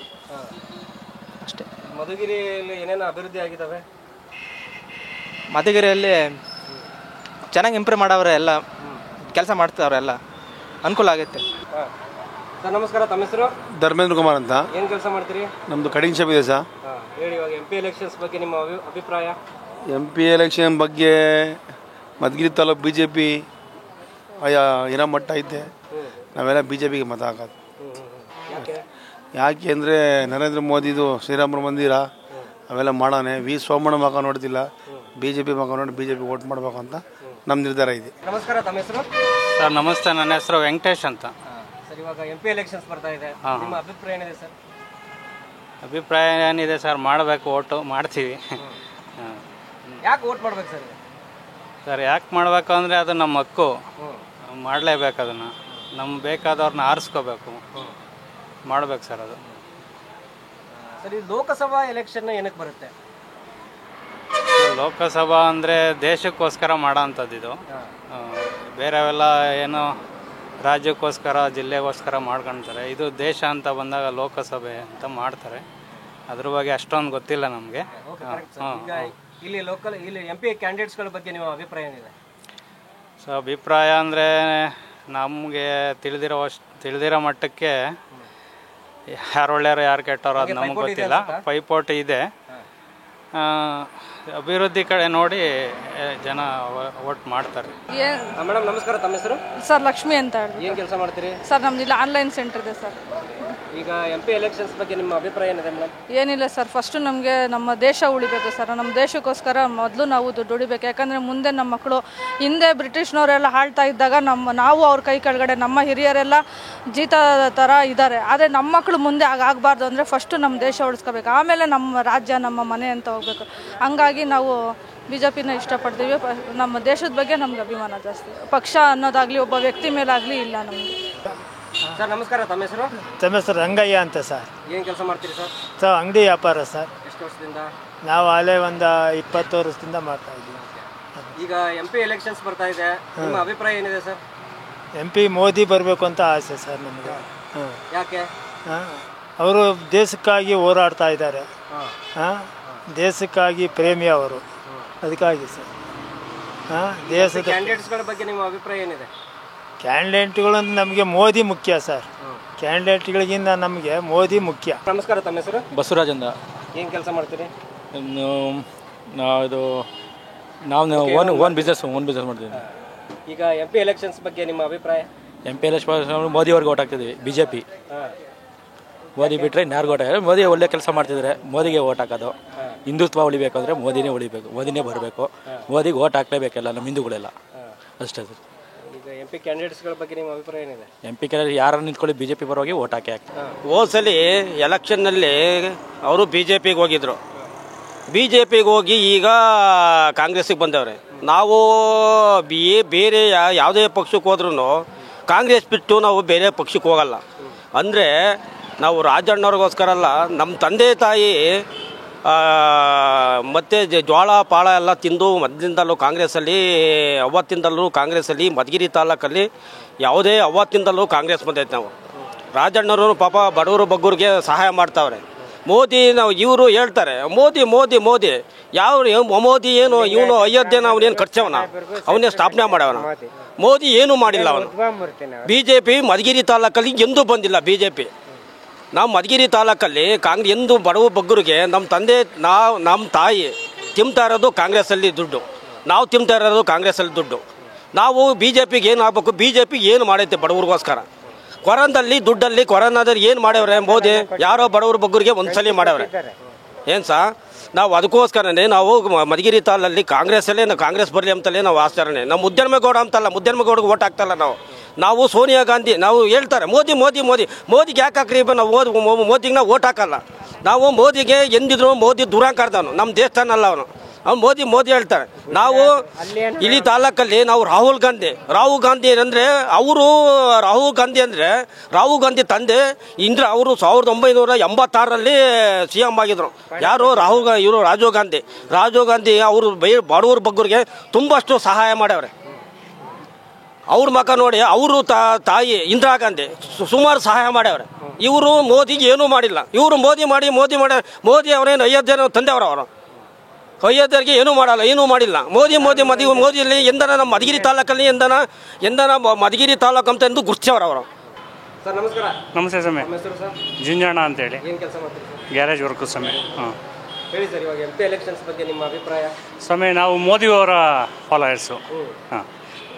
ಅಷ್ಟೇ. ಮಧುಗಿರಿಯಲ್ಲಿ ಏನೇನು ಅಭಿವೃದ್ಧಿ ಆಗಿದ್ದಾವೆ? ಮಧುಗಿರಿಯಲ್ಲಿ ಚೆನ್ನಾಗಿ ಇಂಪ್ರೂವ್ ಮಾಡವ್ರೆ, ಎಲ್ಲ ಕೆಲಸ ಮಾಡ್ತಾವ್ರೆ, ಎಲ್ಲ ಅನುಕೂಲ ಆಗೈತೆ. ಸರ್ ನಮಸ್ಕಾರ, ತಮ್ಮ ಹೆಸರು? ಧರ್ಮೇಂದ್ರ ಕುಮಾರ್ ಅಂತ. ಏನು ಕೆಲಸ ಮಾಡ್ತೀರಿ? ನಮ್ಮದು ಕಡಿಂಗ್ ಶಾಪ್ ಇದೆ ಸರ್. ಹೇಳಿ, ಇವಾಗ MP ಎಲೆಕ್ಷನ್ಸ್ ಬಗ್ಗೆ ನಿಮ್ಮ ಅಭಿಪ್ರಾಯ? MP ಎಲೆಕ್ಷನ್ ಬಗ್ಗೆ ಮಧುಗಿರಿ ತಾಲೂಕು BJP ಏನೋ ಮಟ್ಟ ಐತೆ, ನಾವೆಲ್ಲ BJPಗೆ ಮತ ಹಾಕೋದು. ಯಾಕೆ ಅಂದರೆ ನರೇಂದ್ರ ಮೋದಿದು ಶ್ರೀರಾಮರ ಮಂದಿರ ಅವೆಲ್ಲ ಮಾಡೋಣ. ಸೋಮಣ್ಣ ಮಗ ನೋಡ್ತಿಲ್ಲ, BJP ಮಗ ನೋಡಿ BJP ವೋಟ್ ಮಾಡಬೇಕು ಅಂತ ನಮ್ಮ ನಿರ್ಧಾರ ಇದೆ. ನಮಸ್ಕಾರ, ತಮ್ಮ ಹೆಸರು? ಸರ್ ನಮಸ್ತೆ, ನನ್ನ ಹೆಸರು ವೆಂಕಟೇಶ್ ಅಂತ. ಸರ್ ಇವಾಗ MP ಎಲೆಕ್ಷನ್ಸ್ ಬರ್ತಾ ಇದೆ, ನಿಮ್ಮ ಅಭಿಪ್ರಾಯ ಏನಿದೆ ಸರ್? ಅಭಿಪ್ರಾಯ ಏನಿದೆ ಸರ್, ಮಾಡಬೇಕು, ಓಟು ಮಾಡ್ತೀವಿ. ಯಾಕೆ ವೋಟ್ ಮಾಡ್ಬೇಕು ಸರ್? ಸರ್ ಯಾಕೆ ಮಾಡಬೇಕು ಅಂದರೆ ಅದು ನಮ್ಮ ಹಕ್ಕು, ಮಾಡಲೇಬೇಕು. ಅದನ್ನು ನಮ್ಗೆ ಬೇಕಾದವ್ರನ್ನ ಆರಿಸ್ಕೋಬೇಕು, ಮಾಡ್ಬೇಕು ಸರ್ ಅದು. ಸರ್ ಈ ಲೋಕಸಭಾ ಎಲೆಕ್ಷನ್ ಏನಕ್ಕೆ ಬರುತ್ತೆ? ಲೋಕಸಭಾ ಅಂದರೆ ದೇಶಕ್ಕೋಸ್ಕರ ಮಾಡೋ ಅಂಥದ್ದು ಇದು. ಬೇರೆವೆಲ್ಲ ಏನೋ ರಾಜ್ಯಕ್ಕೋಸ್ಕರ ಜಿಲ್ಲೆಗೋಸ್ಕರ ಮಾಡ್ಕೊಳ್ತಾರೆ. ಇದು ದೇಶ ಅಂತ ಬಂದಾಗ ಲೋಕಸಭೆ ಅಂತ ಮಾಡ್ತಾರೆ. ಅದ್ರ ಬಗ್ಗೆ ಅಷ್ಟೊಂದು ಗೊತ್ತಿಲ್ಲ ನಮಗೆ. ಇಲ್ಲಿ MP ಕ್ಯಾಂಡಿಡೇಟ್ಸ್ಗಳ ಬಗ್ಗೆ ನಿಮ್ಮ ಅಭಿಪ್ರಾಯ ಏನಿದೆ? ಸೊ ಅಭಿಪ್ರಾಯ ಅಂದರೆ ನಮಗೆ ತಿಳಿದಿರೋ ಮಟ್ಟಕ್ಕೆ ಯಾರು ಒಳ್ಳೆಯರು ಯಾರು ಕೆಟ್ಟವರು ಅದು ನಮಗೆ ಗೊತ್ತಿಲ್ಲ. ಪೈಪೋಟಿ ಇದೆ. ಅಭಿವೃದ್ಧಿ ಕಡೆ ನೋಡಿ ಜನ ವೋಟ್ ಮಾಡ್ತಾರೆ. ಮೇಡಮ್ ನಮಸ್ಕಾರ, ತಮ್ಮ ಹೆಸರು? ಸರ್ ಲಕ್ಷ್ಮಿ ಅಂತ ಹೇಳಿ. ಏನು ಕೆಲಸ ಮಾಡ್ತೀರಿ? ಸರ್ ನಮ್ದು ಇಲ್ಲಿ ಆನ್ಲೈನ್ ಸೆಂಟರ್ ಇದೆ ಸರ್. ಈಗ MP ಎಲೆಕ್ಷನ್ಸ್ ಬಗ್ಗೆ ನಿಮ್ಮ ಅಭಿಪ್ರಾಯ ಏನಿದೆ ಮೇಡಮ್? ಏನಿಲ್ಲ ಸರ್, ಫಸ್ಟು ನಮಗೆ ನಮ್ಮ ದೇಶ ಉಳಿಬೇಕು ಸರ್. ನಮ್ಮ ದೇಶಕ್ಕೋಸ್ಕರ ಮೊದಲು ನಾವು ದುಡ್ಡು ಉಳಿಬೇಕು. ಯಾಕಂದರೆ ಮುಂದೆ ನಮ್ಮ ಮಕ್ಕಳು, ಹಿಂದೆ ಬ್ರಿಟಿಷ್ನವರೆಲ್ಲ ಆಳ್ತಾ ಇದ್ದಾಗ ನಾವು ಅವ್ರ ಕೈ ಕೆಳಗಡೆ ನಮ್ಮ ಹಿರಿಯರೆಲ್ಲ ಜೀತ ಥರ ಇದ್ದಾರೆ. ಆದರೆ ನಮ್ಮ ಮಕ್ಕಳು ಮುಂದೆ ಆಗಬಾರ್ದು ಅಂದರೆ ಫಸ್ಟು ನಮ್ಮ ದೇಶ ಉಳಿಸ್ಕೋಬೇಕು, ಆಮೇಲೆ ನಮ್ಮ ರಾಜ್ಯ ನಮ್ಮ ಮನೆ ಅಂತ ಹೋಗ್ಬೇಕು. ಹಂಗಾಗಿ ನಾವು BJPನ ಇಷ್ಟಪಡ್ತೀವಿ. ನಮ್ಮ ದೇಶದ ಬಗ್ಗೆ ನಮ್ಗೆ ಅಭಿಮಾನ ಜಾಸ್ತಿ. ಪಕ್ಷ ಅನ್ನೋದಾಗಲಿ ಒಬ್ಬ ವ್ಯಕ್ತಿ ಮೇಲಾಗಲಿ ಇಲ್ಲ ನಮಗೆ. ಸರ್ ನಮಸ್ಕಾರ, ತಮ್ಮ ಹೆಸರು? ತಮ್ಮ ಹೆಸರು ರಂಗಯ್ಯ ಅಂತ ಸರ್. ಏನು ಕೆಲಸ ಮಾಡ್ತೀರಿ ಸರ್? ಸರ್ ಅಂಗಡಿ ವ್ಯಾಪಾರ ಸರ್. ಎಷ್ಟು ವರ್ಷದಿಂದ? ನಾವು ಅಲ್ಲೇ ಒಂದು 20 ವರ್ಷದಿಂದ ಮಾಡ್ತಾ ಇದ್ದೀವಿ. ಈಗ MP ಎಲೆಕ್ಷನ್ಸ್ ಬರ್ತಾ ಇದೆ, ನಿಮ್ಮ ಅಭಿಪ್ರಾಯ ಏನಿದೆ ಸರ್? MP ಮೋದಿ ಬರಬೇಕು ಅಂತ ಆಸೆ ಸರ್ ನಮಗೆ. ಯಾಕೆ? ಅವರು ದೇಶಕ್ಕಾಗಿ ಹೋರಾಡ್ತಾ ಇದ್ದಾರೆ. ದೇಶಕ್ಕಾಗಿ ಪ್ರೇಮಿ ಅವರು, ಅದಕ್ಕಾಗಿ ಸರ್. ದೇಶದ ಕ್ಯಾಂಡಿಡೇಟ್ಸ್ಗಳ ಬಗ್ಗೆ ನಿಮ್ಮ ಅಭಿಪ್ರಾಯ ಏನಿದೆ? ಕ್ಯಾಂಡಿಡೇಟ್ಗಳು ನಮಗೆ ಮೋದಿ ಮುಖ್ಯ ಸರ್. ಕ್ಯಾಂಡಿಡೇಟ್ಗಳಿಗಿಂತ ನಮಗೆ ಮೋದಿ ಮುಖ್ಯ. ನಮಸ್ಕಾರ, ತಮ್ಮ ಹೆಸರು? ಬಸವರಾಜ್ ಅಂತ. ಏನು ಕೆಲಸ ಮಾಡ್ತೀರಿ? ನಾವು ಓನ್ ಬಿಸ್ನೆಸ್ ಮಾಡ್ತೀವಿ. ಈಗ MP ಎಲೆಕ್ಷನ್ಸ್ ಬಗ್ಗೆ ನಿಮ್ಮ ಅಭಿಪ್ರಾಯ? MP ಎಲೆಕ್ಷನ್ ಮೋದಿ ಅವ್ರಿಗೆ ಓಟ್ ಹಾಕ್ತಿದ್ದೀವಿ. BJP ಮೋದಿ ಬಿಟ್ಟರೆ ಇನ್ಯಾರು ಓಟ್ ಹಾಕಿದ್ರೆ ಮೋದಿ ಒಳ್ಳೆ ಕೆಲಸ ಮಾಡ್ತಿದ್ದಾರೆ, ಮೋದಿಗೆ ಓಟ್ ಹಾಕೋದು. ಹಿಂದುತ್ವ ಉಳಿಬೇಕು ಅಂದರೆ ಮೋದಿನೇ ಉಳಿಬೇಕು, ಮೋದಿನೇ ಬರಬೇಕು. ಮೋದಿಗೆ ಓಟ್ ಹಾಕ್ಲೇಬೇಕಲ್ಲ ನಮ್ಮ ಹಿಂದೂಗಳೆಲ್ಲ, ಅಷ್ಟೇ ಸರ್. ಈಗ MP ಕ್ಯಾಂಡಿಡೇಟ್ಸ್ಗಳ ಬಗ್ಗೆ ನಿಮ್ಮ ಅಭಿಪ್ರಾಯ ಏನಿದೆ? MP ಕ್ಯಾಂಡಿಡೇಟ್ ಯಾರು ನಿಂತ್ಕೊಳ್ಳಿ ಬಿ ಜೆ ಪಿ ಪರವಾಗಿ ಓಟ್ ಹಾಕಿ ಹೋದ್ಸಲಿ ಎಲೆಕ್ಷನ್ನಲ್ಲಿ ಅವರು BJPಗೆ ಹೋಗಿದ್ರು. BJPಗೆ ಹೋಗಿ ಈಗ ಕಾಂಗ್ರೆಸ್ಸಿಗೆ ಬಂದವ್ರೆ. ನಾವು ಬೇರೆ ಯಾವುದೇ ಪಕ್ಷಕ್ಕೆ ಹೋದ್ರೂ ಕಾಂಗ್ರೆಸ್ ಬಿಟ್ಟು ನಾವು ಬೇರೆ ಪಕ್ಷಕ್ಕೆ ಹೋಗಲ್ಲ. ಅಂದರೆ ನಾವು ರಾಜಣ್ಣವ್ರಿಗೋಸ್ಕರ ಅಲ್ಲ, ನಮ್ಮ ತಂದೆ ತಾಯಿ ಮತ್ತು ಜೋಳ ಪಾಳ ಎಲ್ಲ ತಿಂದು ಮೊದಲಿಂದಲೂ ಕಾಂಗ್ರೆಸ್ಸಲ್ಲಿ ಅವತ್ತಿಂದಲೂ ಕಾಂಗ್ರೆಸ್ಸಲ್ಲಿ ಮಧುಗಿರಿ ತಾಲೂಕಲ್ಲಿ ಯಾವುದೇ ಅವತ್ತಿಂದಲೂ ಕಾಂಗ್ರೆಸ್ ಬಂದೈತೆ. ನಾವು ರಾಜಣ್ಣವರು ಪಾಪ ಬಡವರು ಬಗ್ಗರಿಗೆ ಸಹಾಯ ಮಾಡ್ತಾವ್ರೆ. ಮೋದಿ ನಾವು ಇವರು ಹೇಳ್ತಾರೆ ಮೋದಿ ಮೋದಿ ಮೋದಿ ಯಾವ ಮೋದಿ ಏನು ಇವನು ಅಯೋಧ್ಯೆನ ಅವನೇನು ಕಟ್ಸವನ, ಅವನೇ ಸ್ಥಾಪನೆ ಮಾಡವನ. ಮೋದಿ ಏನೂ ಮಾಡಿಲ್ಲ ಅವನು. BJP ಮಧುಗಿರಿ ತಾಲೂಕಲ್ಲಿ ಎಂದೂ ಬಂದಿಲ್ಲ. BJP ನಾವು ಮಧುಗಿರಿ ತಾಲೂಕಲ್ಲಿ ಕಾಂಗ್ರೆಸ್ ಎಂದು ಬಡವ ಬಗ್ಗರಿಗೆ ನಮ್ಮ ತಾಯಿ ತಿಂತಾ ಇರೋದು ಕಾಂಗ್ರೆಸ್ಸಲ್ಲಿ ದುಡ್ಡು, ನಾವು ತಿಂತಾ ಇರೋದು ಕಾಂಗ್ರೆಸ್ಸಲ್ಲಿ ದುಡ್ಡು. ನಾವು BJPಗೆ ಏನು ಆಗಬೇಕು? BJP ಏನು ಮಾಡೈತೆ ಬಡವ್ರಿಗೋಸ್ಕರ? ಕೊರೋನಾದಲ್ಲಿ ದುಡ್ಡಲ್ಲಿ ಕೊರೋನಾದಲ್ಲಿ ಏನು ಮಾಡ್ಯವ್ರೆ ಮೋದಿ? ಯಾರೋ ಬಡವ್ರ ಬಗ್ಗರಿಗೆ ಒಂದ್ಸಲಿ ಮಾಡ್ಯವ್ರೆ ಏನು ಸಾ? ನಾವು ಅದಕ್ಕೋಸ್ಕರನೇ ನಾವು ಮಧುಗಿರಿ ತಾಲಲ್ಲಿ ಕಾಂಗ್ರೆಸ್ಸಲ್ಲೇ ಕಾಂಗ್ರೆಸ್ ಬರಲಿ ಅಂತಲೇ ನಾವು ಆಚರಣೆ. ನಾವು ಮುದ್ದನಮೇಗೌಡ ಅಂತಲ್ಲ, ಮುದ್ದನಮೇಗೌಡಗೆ ಓಟ್ ಹಾಕ್ತಲ್ಲ ನಾವು ಸೋನಿಯಾ ಗಾಂಧಿ. ನಾವು ಹೇಳ್ತಾರೆ ಮೋದಿ ಮೋದಿ ಮೋದಿ ಮೋದಿಗೆ ಯಾಕೆ ಹಾಕ್ರಿ? ನಾವು ಮೋದಿಗೆ ನಾವು ಓಟ್ ಹಾಕಲ್ಲ. ನಾವು ಮೋದಿಗೆ ಎಂದಿದ್ರು ಮೋದಿ ದುರಾಂಕಾರದವನು, ನಮ್ಮ ದೇಶನಲ್ಲ ಅವನು. ಅವ್ನು ಮೋದಿ ಹೇಳ್ತಾರೆ. ನಾವು ಇಲ್ಲಿ ತಾಲೂಕಲ್ಲಿ ನಾವು ರಾಹುಲ್ ಗಾಂಧಿ ಅಂದರೆ ಅವರು ರಾಹುಲ್ ಗಾಂಧಿ ತಂದೆ ಅವರು 1986ರಲ್ಲಿ CM ಆಗಿದ್ರು. ಯಾರು? ಇವರು ರಾಜೀವ್ ಗಾಂಧಿ ಅವರು ಬಡವ್ರ ಬಗ್ಗರಿಗೆ ತುಂಬಷ್ಟು ಸಹಾಯ ಮಾಡ್ಯವ್ರೆ. ಅವ್ರ ಮಕ್ಕ ನೋಡಿ ಅವರು ತಾಯಿ ಇಂದಿರಾ ಗಾಂಧಿ ಸುಮಾರು ಸಹಾಯ ಮಾಡ್ಯವ್ರೆ. ಇವರು ಮೋದಿಗೆ ಏನೂ ಮಾಡಿಲ್ಲ. ಇವರು ಮೋದಿ ಅವರೇನು ಅಯೋಧ್ಯೆನ ತಂದೆಯವರು. ಅವರು ಅಯೋಧ್ಯರಿಗೆ ಏನೂ ಮಾಡಿಲ್ಲ. ಮೋದಿಯಲ್ಲಿ ಎಂದನ ನಮ್ಮ ಮಧುಗಿರಿ ತಾಲೂಕಲ್ಲಿ ಎಂದನ ಮಧುಗಿರಿ ತಾಲೂಕು ಅಂತ ಎಂದು ಗುರ್ತಿಸವ್ರು ಅವರು. ಸರ್ ನಮಸ್ಕಾರ. ನಮಸ್ತೆ ಸಮಯ. ಜುಂಜಾಣ ಅಂತೇಳಿ ಏನು ಕೆಲಸ ಮಾಡ್ತೀರಿ? ಗ್ಯಾರೇಜ್ ವರ್ಕು ಸಮಯ. ಹಾಂ ಹೇಳಿ ಸರ್, ಇವಾಗ MP ಎಲೆಕ್ಷನ್ಸ್ ಬಗ್ಗೆ ನಿಮ್ಮ ಅಭಿಪ್ರಾಯ? ಸಮಯ ನಾವು ಮೋದಿಯವರ ಫಾಲೋಯರ್ಸು. ಹಾಂ,